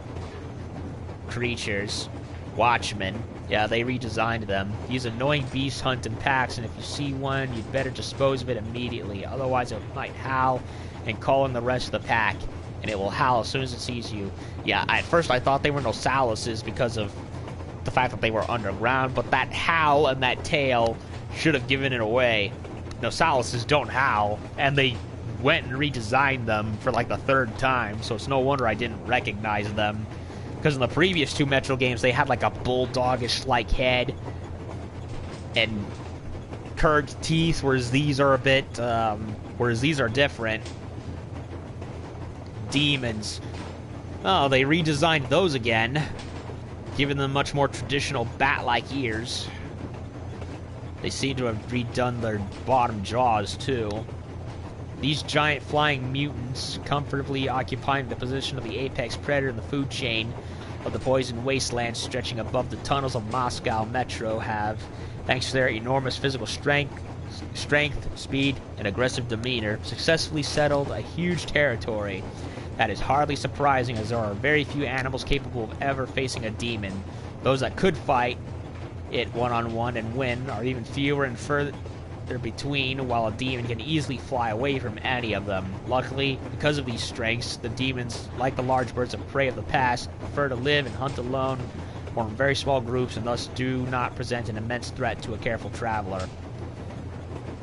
Creatures. Watchmen. Yeah, they redesigned them. These annoying beasts hunt in packs, and if you see one, you'd better dispose of it immediately. Otherwise it might howl and call in the rest of the pack, and it will howl as soon as it sees you. Yeah, at first I thought they were Nosalises because of the fact that they were underground, but that howl and that tail should have given it away. Nosalises don't howl, and they went and redesigned them for like the 3rd time, so it's no wonder I didn't recognize them. Because in the previous 2 Metro games, they had like a bulldogish-like head and curved teeth, whereas these are a bit, whereas these are different. Demons. Oh, they redesigned those again, giving them much more traditional bat-like ears. They seem to have redone their bottom jaws, too. These giant flying mutants, comfortably occupying the position of the apex predator in the food chain of the poison wasteland stretching above the tunnels of Moscow Metro, have, thanks to their enormous physical strength, speed, and aggressive demeanor, successfully settled a huge territory. That is hardly surprising, as there are very few animals capable of ever facing a demon. Those that could fight it one-on-one and win are even fewer and further between, while a demon can easily fly away from any of them. Luckily, because of these strengths, the demons, like the large birds of prey of the past, prefer to live and hunt alone or in very small groups, and thus do not present an immense threat to a careful traveler.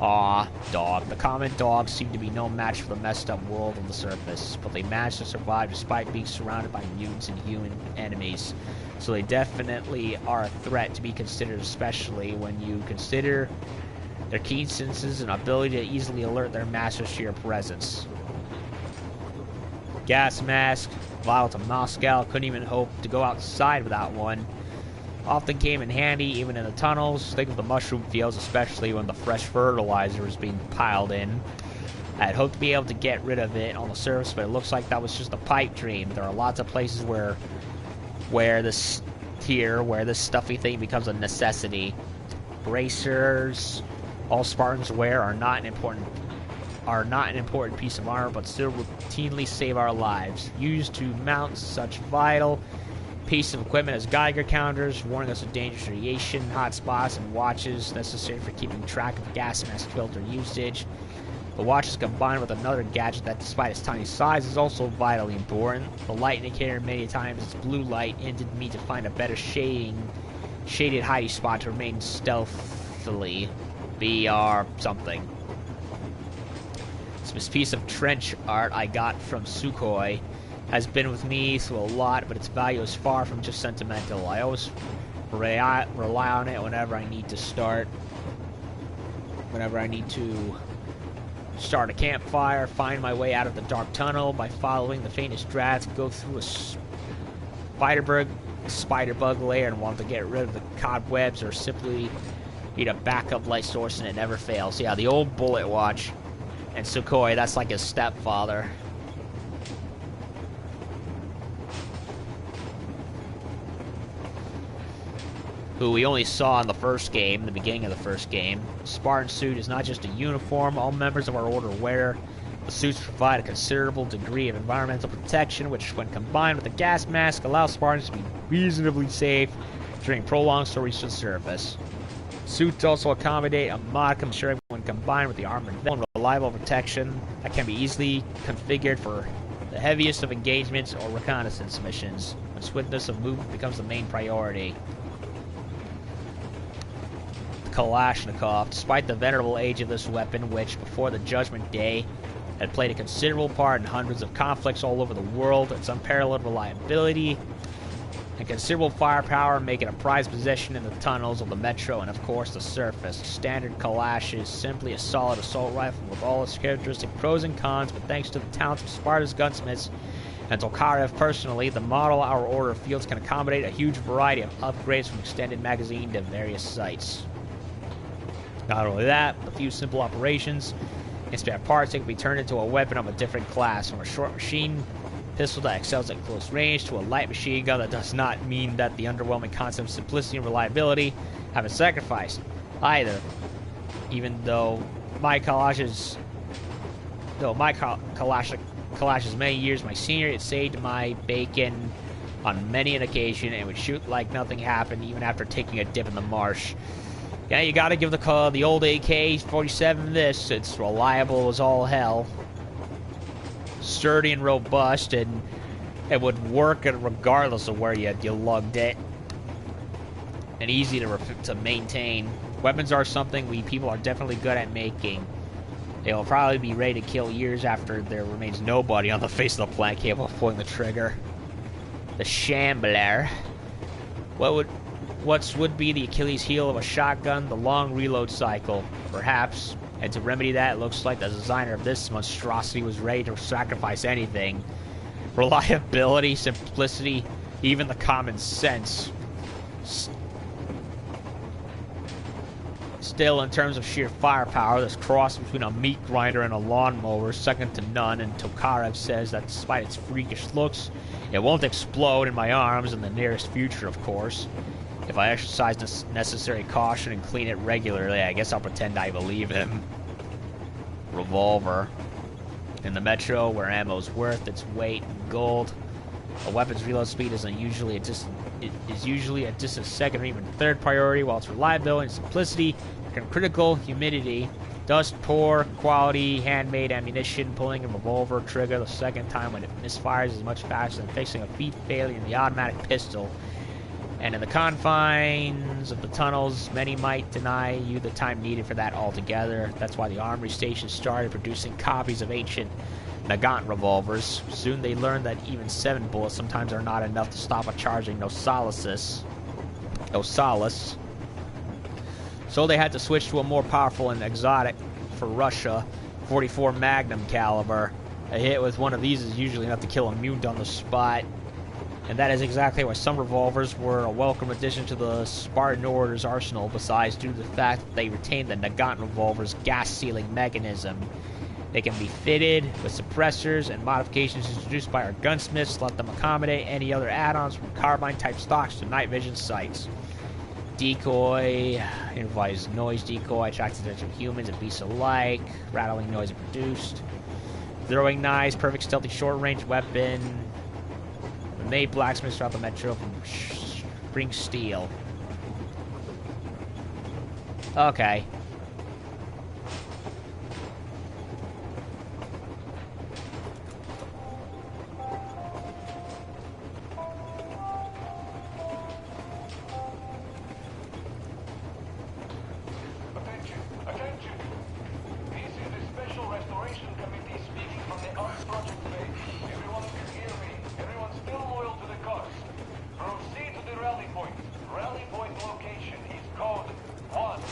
Aw, dog. The common dogs seem to be no match for the messed up world on the surface, but they manage to survive despite being surrounded by mutants and human enemies. So they definitely are a threat to be considered, especially when you consider their keen senses and ability to easily alert their masters to your presence. Gas mask, vital to Moscow, couldn't even hope to go outside without one. Often came in handy even in the tunnels. Think of the mushroom fields, especially when the fresh fertilizer was being piled in. I had hoped to be able to get rid of it on the surface, but it looks like that was just a pipe dream. There are lots of places where this stuffy thing becomes a necessity. Bracers, all Spartans wear, are not an important piece of armor, but still routinely save our lives. Used to mount such vital pieces of equipment as Geiger counters, warning us of dangerous radiation, hotspots, and watches necessary for keeping track of gas mask filter usage. The watch is combined with another gadget that, despite its tiny size, is also vitally important. The light indicator, many times its blue light, ended me to find a better shaded hiding spot to remain stealthily. BR something. This piece of trench art I got from Sukhoi has been with me through a lot, but its value is far from just sentimental. I always rely on it whenever I need to start a campfire, find my way out of the dark tunnel by following the faintest drafts, go through a spider bug lair and want to get rid of the cobwebs, or simply need a backup light source, and it never fails. Yeah, the old bullet watch. And Sukhoi, that's like his stepfather. Who we only saw in the first game, the beginning of the first game. Spartan suit is not just a uniform all members of our order wear. The suits provide a considerable degree of environmental protection, which, when combined with the gas mask, allows Spartans to be reasonably safe during prolonged stories to the surface. Suits also accommodate a modicum of sharing when combined with the armored and reliable protection that can be easily configured for the heaviest of engagements or reconnaissance missions, when swiftness of movement becomes the main priority. The Kalashnikov, despite the venerable age of this weapon, which, before the Judgment Day, had played a considerable part in hundreds of conflicts all over the world, its unparalleled reliability and considerable firepower, make it a prized possession in the tunnels of the metro and, of course, the surface. Standard Kalash is simply a solid assault rifle with all its characteristic pros and cons, but thanks to the talents of Sparta's gunsmiths and Tokarev personally, the model our order fields can accommodate a huge variety of upgrades from extended magazine to various sights. Not only that, but a few simple operations and spare parts that can be turned into a weapon of a different class, from a short machine pistol that excels at close range to a light machine gun. That does not mean that the underwhelming concept of simplicity and reliability have been sacrificed either. Even though my Kalash's many years my senior, it saved my bacon on many an occasion and would shoot like nothing happened even after taking a dip in the marsh. Yeah, you gotta give the old AK-47 this. It's reliable as all hell. Sturdy and robust, and it would work regardless of where you lugged it. And easy to maintain. Weapons are something we people are definitely good at making. They will probably be ready to kill years after there remains nobody on the face of the planet capable of pulling the trigger. The Shambler. What would be the Achilles heel of a shotgun? The long reload cycle, perhaps. And to remedy that, it looks like the designer of this monstrosity was ready to sacrifice anything. Reliability, simplicity, even the common sense. Still, in terms of sheer firepower, this cross between a meat grinder and a lawnmower is second to none, and Tokarev says that despite its freakish looks, it won't explode in my arms in the nearest future, of course. If I exercise this necessary caution and clean it regularly, I guess I'll pretend I believe him. Revolver. In the metro, where ammo's worth its weight in gold, a weapon's reload speed is usually a distant second or even third priority, while its reliability and simplicity can critical humidity, dust, poor quality handmade ammunition. Pulling a revolver trigger the second time when it misfires is much faster than fixing a feed failure in the automatic pistol. And in the confines of the tunnels, many might deny you the time needed for that altogether. That's why the armory station started producing copies of ancient Nagant revolvers. Soon they learned that even 7 bullets sometimes are not enough to stop a charging Nosalis. So they had to switch to a more powerful and exotic for Russia, 44 Magnum caliber. A hit with one of these is usually enough to kill a mutant on the spot. And that is exactly why some revolvers were a welcome addition to the Spartan Order's arsenal, besides due to the fact that they retain the Nagant revolver's gas-sealing mechanism. They can be fitted with suppressors, and modifications introduced by our gunsmiths let them accommodate any other add-ons from carbine-type stocks to night vision sights. Decoy, improvised noise decoy, attracts the attention of humans and beasts alike, rattling noise produced. Throwing knives, perfect stealthy short-range weapon. Made blacksmiths throughout the metro from spring steel. Okay. Attention, attention! This is the Special Restoration Committee speaking from the Arts Project base. Everyone can hear me. Everyone still loyal to the cause. Proceed to the rally point. Rally point location is code 1811-7.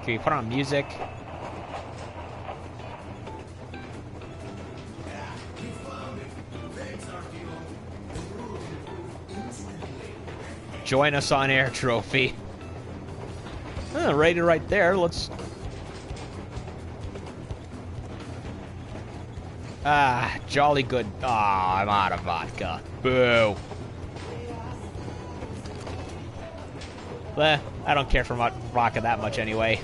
Can you put on music? You found it. Thanks, Artyom. The road improved instantly. Join us on air trophy. Rated right there. Let's. Jolly good. I'm out of vodka. Boo. I don't care for vodka that much anyway.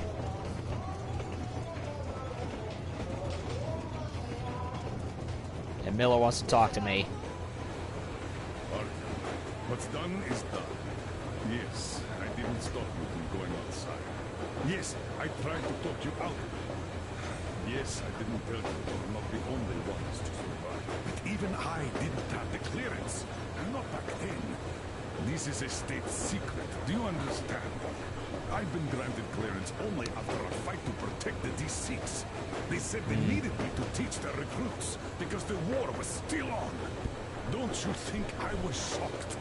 And Miller wants to talk to me. What's done is done. Yes, I didn't stop you from going outside. Yes, I tried to talk you out of it. Yes, I didn't tell you you're not the only ones to survive. But even I didn't have the clearance. Not back then. This is a state secret. Do you understand? I've been granted clearance only after a fight to protect protect the D6. They said they needed me to teach their recruits because the war was still on. Don't you think I was shocked?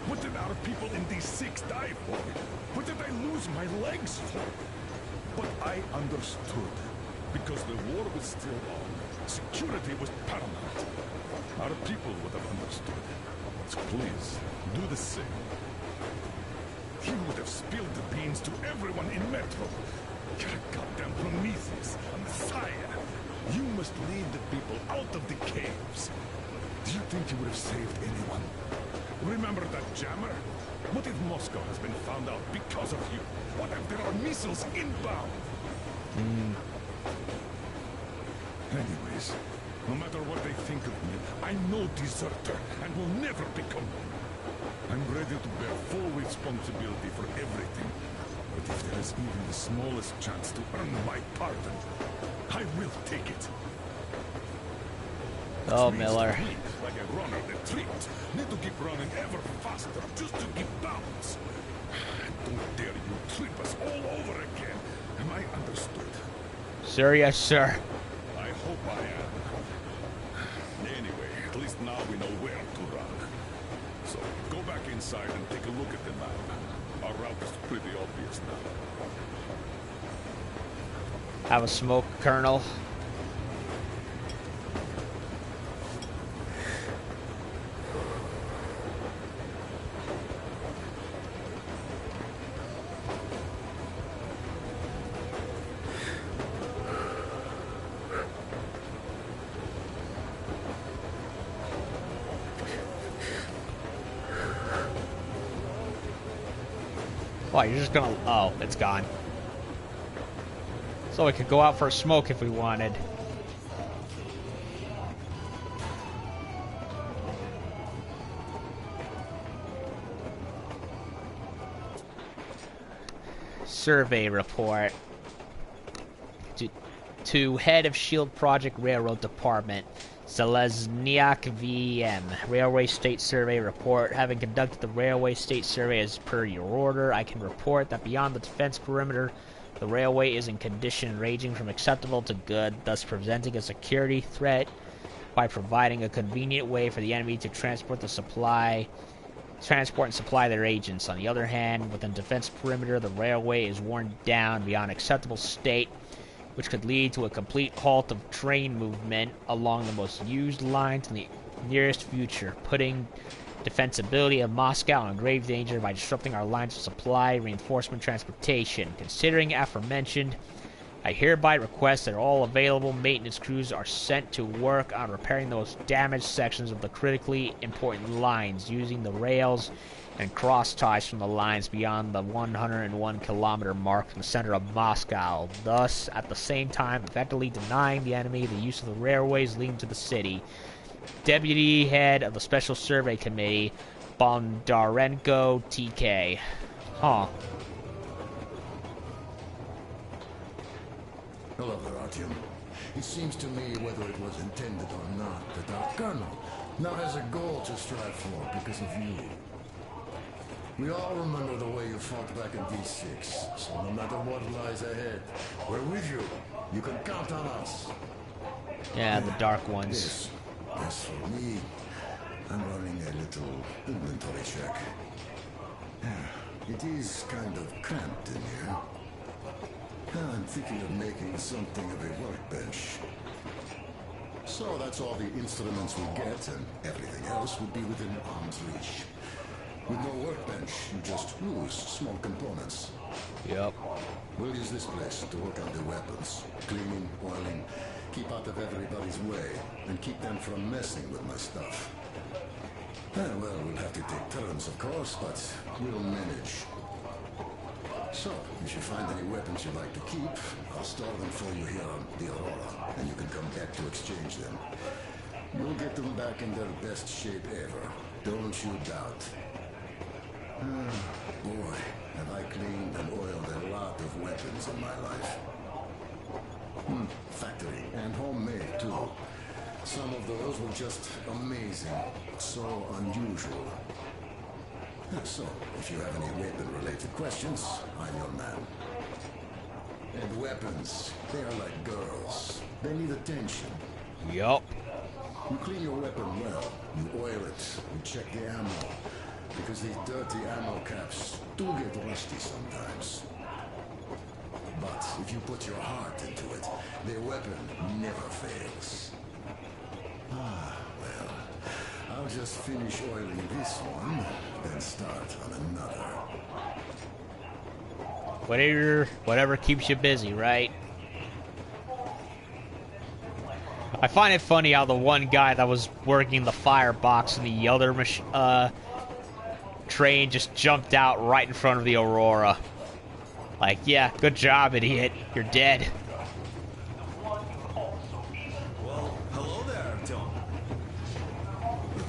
What did our people in D6 die for? What did I lose my legs for? But I understood. Because the war was still on, security was paramount. Our people would have understood. So please, do the same. You would have spilled the beans to everyone in Metro. You're a goddamn Prometheus, a messiah. You must lead the people out of the caves. Do you think you would have saved anyone? Remember that jammer? What if Moscow has been found out because of you? What if there are missiles inbound? Anyways, no matter what they think of me, I'm no deserter and will never become one. I'm ready to bear full responsibility for everything. But if there is even the smallest chance to earn my pardon, I will take it. Oh, Miller. Me, like a runner that tripped, need to keep running ever faster just to keep balance. Don't dare you trip us all over again. Am I understood? Sir, yes, sir. I hope I am. Anyway, at least now we know where to run. So, go back inside and take a look at the map. Our route is pretty obvious now. Have a smoke, Colonel. Oh, you're just gonna... Oh, it's gone. So we could go out for a smoke if we wanted. Survey report. To head of Shield Project Railroad Department, Zelezniak VM. Railway State Survey report. Having conducted the Railway State Survey as per your order, I can report that beyond the defense perimeter, the railway is in condition ranging from acceptable to good, thus presenting a security threat by providing a convenient way for the enemy to transport and supply their agents. On the other hand, within defense perimeter, the railway is worn down beyond acceptable state, which could lead to a complete halt of train movement along the most used lines in the nearest future, putting defensibility of Moscow in grave danger by disrupting our lines of supply, reinforcement, transportation. Considering aforementioned, I hereby request that all available maintenance crews are sent to work on repairing the most damaged sections of the critically important lines, using the rails and cross ties from the lines beyond the 101-kilometer mark in the center of Moscow, thus at the same time effectively denying the enemy the use of the railways leading to the city. Deputy Head of the Special Survey Committee, Bondarenko TK. Huh. Hello there, Artyom. It seems to me, whether it was intended or not, that our colonel now has a goal to strive for because of you. We all remember the way you fought back in D6, so no matter what lies ahead, we're with you. You can count on us. Yeah, the dark ones. Yes. As for me, I'm running a little inventory check. It is kind of cramped in here. I'm thinking of making something of a workbench. So that's all the instruments we get, and everything else would be within arm's reach. With no workbench, you just lose small components. Yep. We'll use this place to work on the weapons. Cleaning, oiling, keep out of everybody's way, and keep them from messing with my stuff. Well, we'll have to take turns, of course, but we'll manage. So, if you find any weapons you'd like to keep, I'll store them for you here on the Aurora, and you can come back to exchange them. You'll get them back in their best shape ever. Don't you doubt. Boy, have I cleaned and oiled a lot of weapons in my life. Factory and homemade, too. Some of those were just amazing. So unusual. So, if you have any weapon-related questions, I'm your man. And weapons, they are like girls. They need attention. Yup. You clean your weapon well. You oil it. You check the ammo. Because these dirty ammo caps do get rusty sometimes. But if you put your heart into it, the weapon never fails. Ah, well, I'll just finish oiling this one, then start on another. Whatever keeps you busy, right? I find it funny how the one guy that was working the firebox in the other train just jumped out right in front of the Aurora. Like, yeah, good job, idiot. You're dead. Well, hello there, Artyom.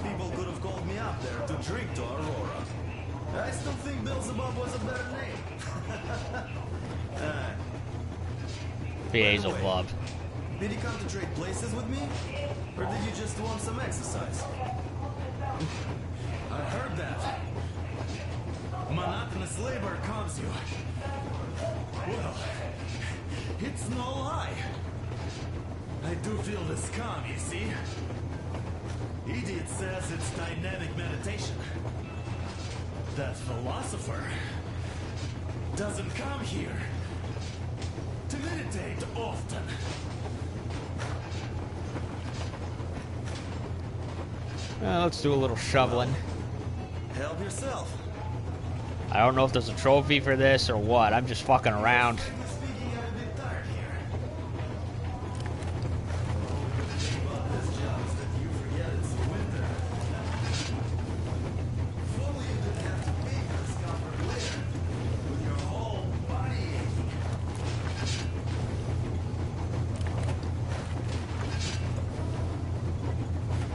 People could have called me up there to drink to Aurora. I still think Beelzebub was a better name. Beelzebub. Did you come to trade places with me? Or did you just want some exercise? I heard that. Monotonous labor calms you. Well, it's no lie. I do feel this calm, you see? Idiot says it's dynamic meditation. That philosopher doesn't come here to meditate often. Let's do a little shoveling. Help yourself. I don't know if there's a trophy for this or what. I'm just fucking around.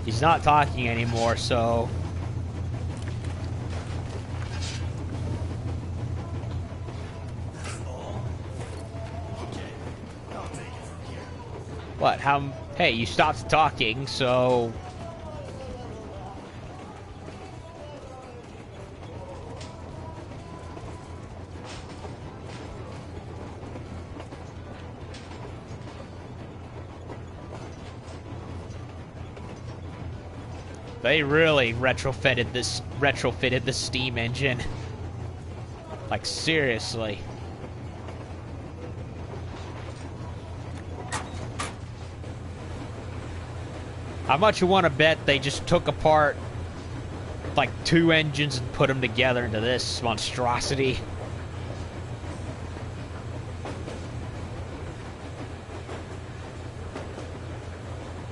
He's not talking anymore, so... What? How? Hey, you stopped talking, so... They really retrofitted the steam engine. Like, seriously. How much you want to bet they just took apart like 2 engines and put them together into this monstrosity?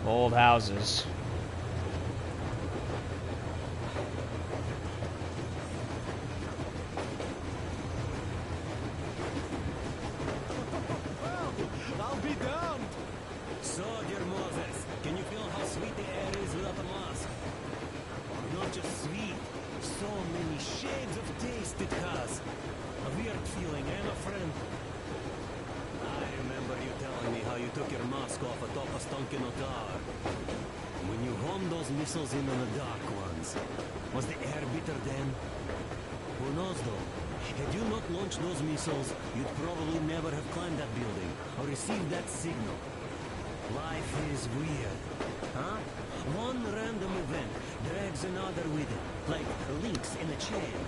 Old houses. I'll be damned! So, dear Moses, can you feel how sweet the air is without a mask? Not just sweet, so many shades of taste it has. A weird feeling, my friend. I remember you telling me how you took your mask off atop a stunken tower. When you homed those missiles in on the dark ones, was the air bitter then? Who knows though? Had you not launched those missiles, you'd probably never have climbed that building or received that signal. Life is weird, huh? One random event drags another with it, like links in a chain.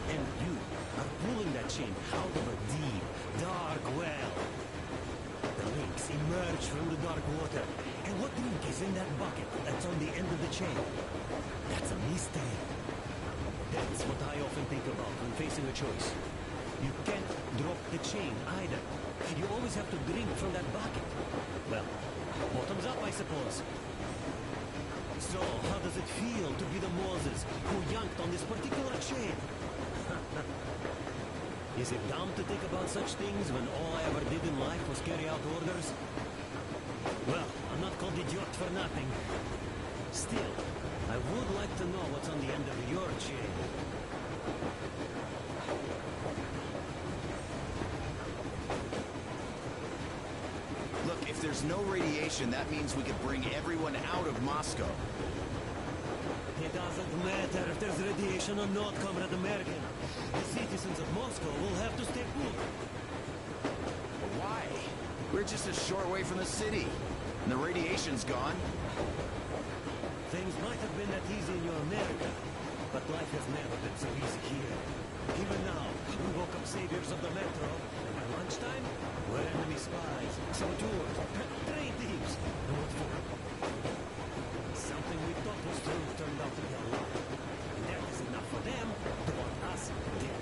And you are pulling that chain out of a deep, dark well. The links emerge from the dark water. And what link is in that bucket that's on the end of the chain? That's a mystery. That's what I often think about when facing a choice. You can't drop the chain either. You always have to drink from that bucket. Well, bottoms up, I suppose. So, how does it feel to be the Moses who yanked on this particular chain? Is it dumb to think about such things when all I ever did in life was carry out orders? Well, I'm not called idiot for nothing. Still, I would like to know what's on the end of your chain. Look, if there's no radiation, that means we could bring everyone out of Moscow. It doesn't matter if there's radiation or not, Comrade American. The citizens of Moscow will have to stay put. Why We're just a short way from the city, and the radiation's gone. Things might have been that easy in your America, but life has never been so easy here. Even now, we woke up saviors of the metro, and by lunchtime, we're enemy spies, saboteurs, train thieves. And what for? Something we thought was true turned out to be a lie. And that is enough for them to want us dead.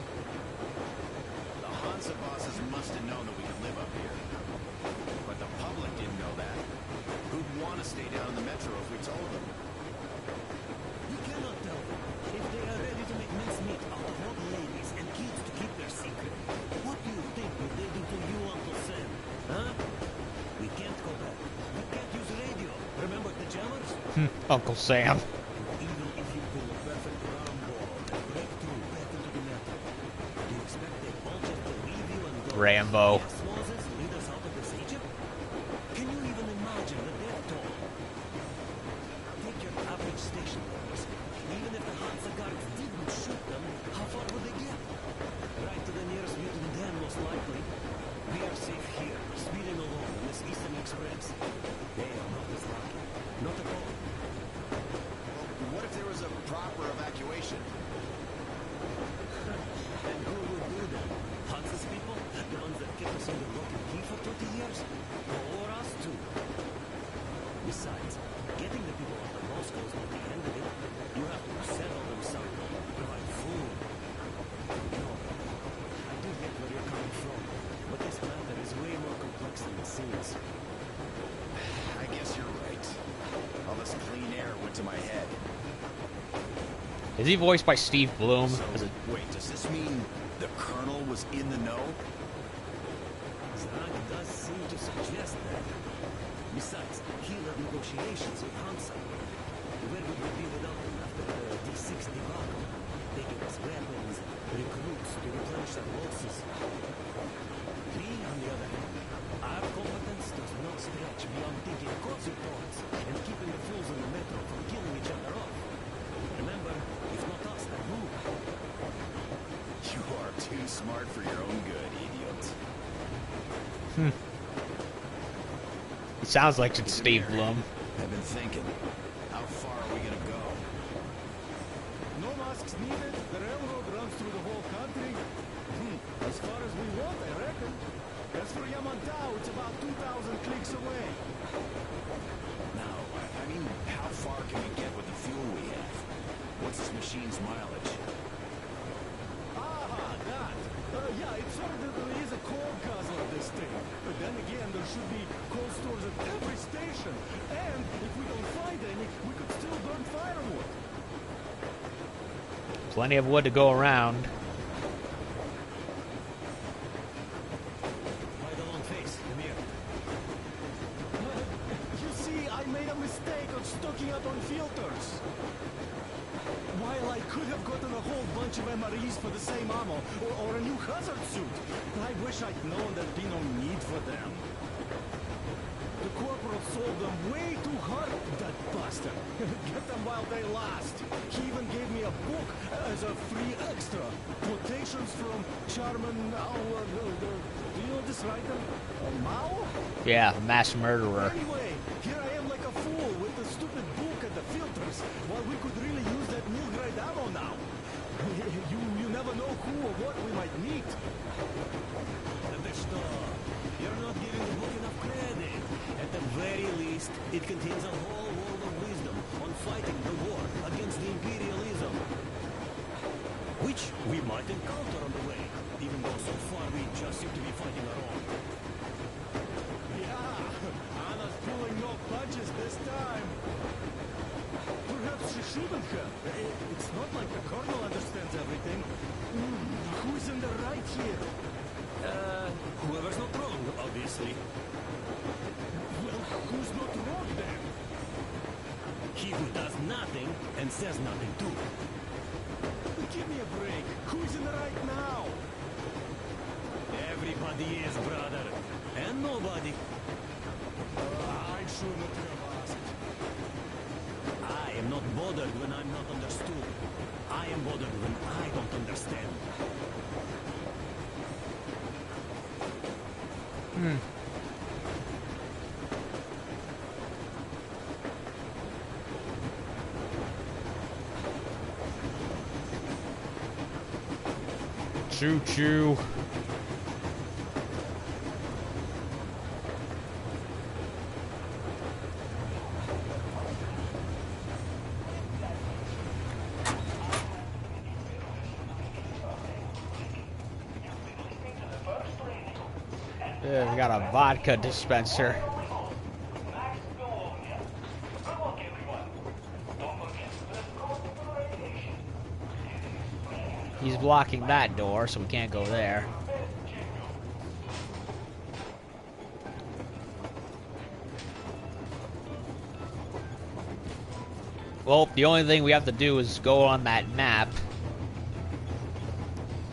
The Hansa bosses must have known that we could live up here. But the public didn't know that. Who'd want to stay down in the metro if we told them? You cannot tell them. If they are ready to make mincemeat out of old ladies and kids to keep their secret, what do you think would they do to you, Uncle Sam? Huh? We can't go back. We can't use radio. Remember the jammers? Uncle Sam. Even if you pull a perfect round ball and break through back into the metro, do you expect they all just believe you and go, Rambo. Yes, Moses, lead us out of this Egypt? Can you even imagine the death toll? Take your average station workers. Even if the Hansa guards didn't shoot them, how far would they get? Right to the nearest mutant den, most likely. We are safe here, speeding along on this Eastern Express. They are not as lucky. Not at all. What if there was a proper evacuation? And who would do that? Hansa's people? The ones that kept us under lock and key for 20 years? Or us too? Besides, getting the people out of Moscow is not the end of it. You have to settle them something, provide food. No, I do get where you're coming from, but this matter is way more complex than it seems. I guess you're right. All this clean air went to my head. Is he voiced by Steve Bloom? So, wait, does this mean the Colonel was in the know? Zag does seem to suggest that. Besides, he led negotiations with Hansa. Where would we be without them after the D6 debacle? They give us weapons, recruits to replenish our losses. We, on the other hand, our competence does not stretch beyond thinking cozy thoughts and keeping the fools in the metro from killing each other off. Remember, if not us, then who? You are too smart for your own good, idiot. It sounds like it's Steve Bloom. I've been thinking, how far are we gonna go? No masks needed. The railroad runs through the whole country. As far as we want, I reckon. As for Yamantau, it's about 2,000 clicks away. Now, I mean, how far can we get with the fuel we have? What's this machine's mileage? That. Yeah, it sort of is a coal guzzler, this thing. But then again, there should be coal stores at every station. And if we don't find any, we could still burn firewood. Plenty of wood to go around. Why the long face? Come here. You see, I made a mistake on stocking up on filters. While I could have gotten a whole bunch of MREs for the same ammo, or a new hazard suit, I wish I'd known there'd be no need for them. The corporal sold them way too hard, that bastard. Get them while they last. He even gave me a book as a free extra. Quotations from Charman, do you know this writer? Mao? Yeah, mass murderer. Anyway, here I am like a fool with the stupid book and the filters, while we could really use that new grade ammo now. You never know who or what we might meet. You're not giving the book enough credit. At the very least, it contains a whole world of wisdom on fighting the war against the imperialism, which we might encounter on the way, even though so far we just seem to be fighting our own. Yeah, Anna's pulling no punches this time. Perhaps she shouldn't have. It's not like the Colonel understands everything. Who's in the right here? Whoever's not wrong, obviously. Well, who's not wrong then? He who does nothing and says nothing too. Give me a break. Who's in the right now? Everybody is, brother. And nobody. I shouldn't have asked. I am not bothered when I'm not understood. I am bothered when I don't understand. Choo choo. Yeah, we got a vodka dispenser. He's blocking that door, so we can't go there. Well, the only thing we have to do is go on that map.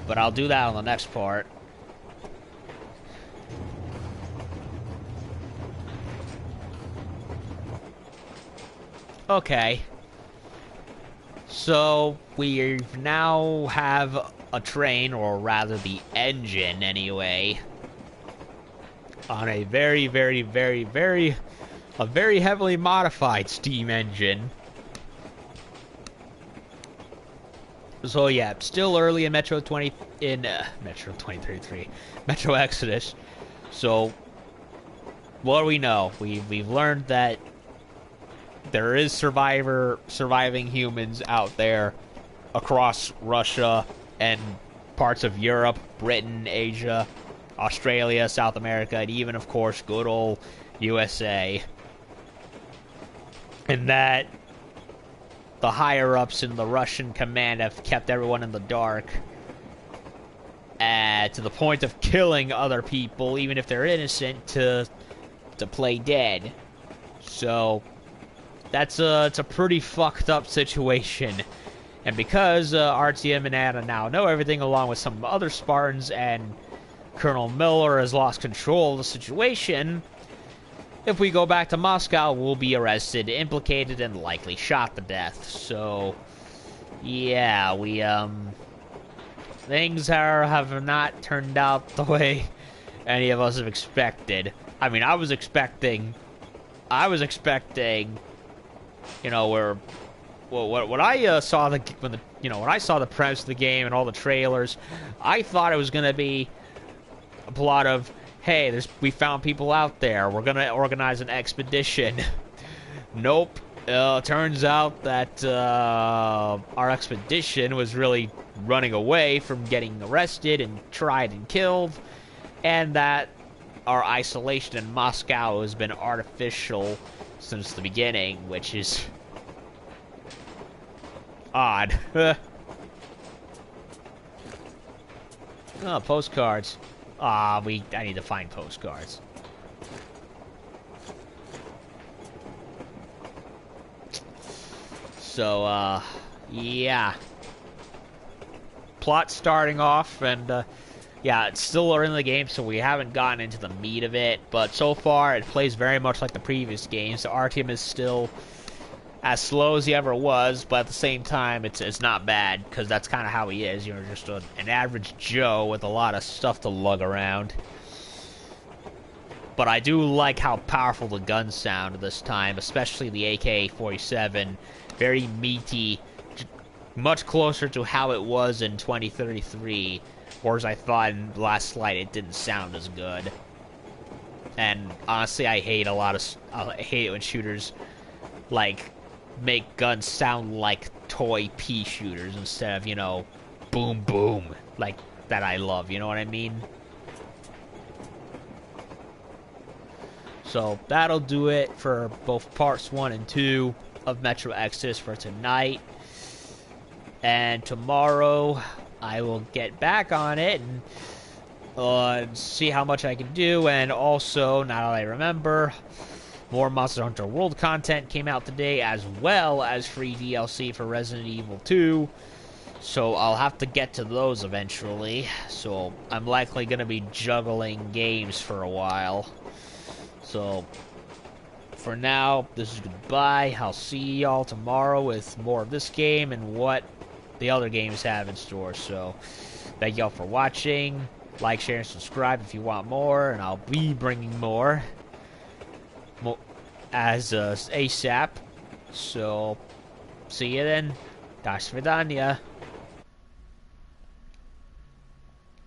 But I'll do that on the next part. Okay. So, we now have a train, or rather the engine anyway, on a very heavily modified steam engine. So yeah, still early in Metro 2033, Metro Exodus. So, what do we know? We've learned that there is surviving humans out there across Russia and parts of Europe, Britain, Asia, Australia, South America, and even, of course, good old USA. And that the higher-ups in the Russian command have kept everyone in the dark to the point of killing other people, even if they're innocent, to play dead. So it's a pretty fucked up situation. And because Artyom and Anna now know everything, along with some other Spartans, and Colonel Miller has lost control of the situation, if we go back to Moscow, we'll be arrested, implicated, and likely shot to death. So, yeah, things have not turned out the way any of us have expected. I mean, I was expecting, you know, when I saw when I saw the premise of the game and all the trailers, I thought it was gonna be a plot of, hey, we found people out there, we're gonna organize an expedition. Nope. Turns out that our expedition was really running away from getting arrested and tried and killed, and that our isolation in Moscow has been artificial since the beginning, which is odd. Oh, postcards. I need to find postcards. So, yeah. Plot starting off, and, yeah, it's still early in the game, so we haven't gotten into the meat of it, but so far it plays very much like the previous games. So Artyom is still as slow as he ever was, but at the same time, it's not bad, because that's kind of how he is. You're just an average Joe with a lot of stuff to lug around. But I do like how powerful the guns sound this time, especially the AK-47. Very meaty, much closer to how it was in 2033, whereas I thought in Last Light it didn't sound as good. And honestly, I hate it when shooters, like, make guns sound like toy pea shooters instead of, you know, boom boom, like that I love, you know what I mean? So that'll do it for both parts 1 and 2 of Metro Exodus for tonight. And tomorrow I will get back on it and see how much I can do. And also, now that I remember, more Monster Hunter World content came out today, as well as free DLC for Resident Evil 2. So I'll have to get to those eventually. So I'm likely going to be juggling games for a while. So for now, this is goodbye. I'll see y'all tomorrow with more of this game and what the other games have in store. So thank y'all for watching. Like, share, and subscribe if you want more, and I'll be bringing more as ASAP. So see you then. До свидания.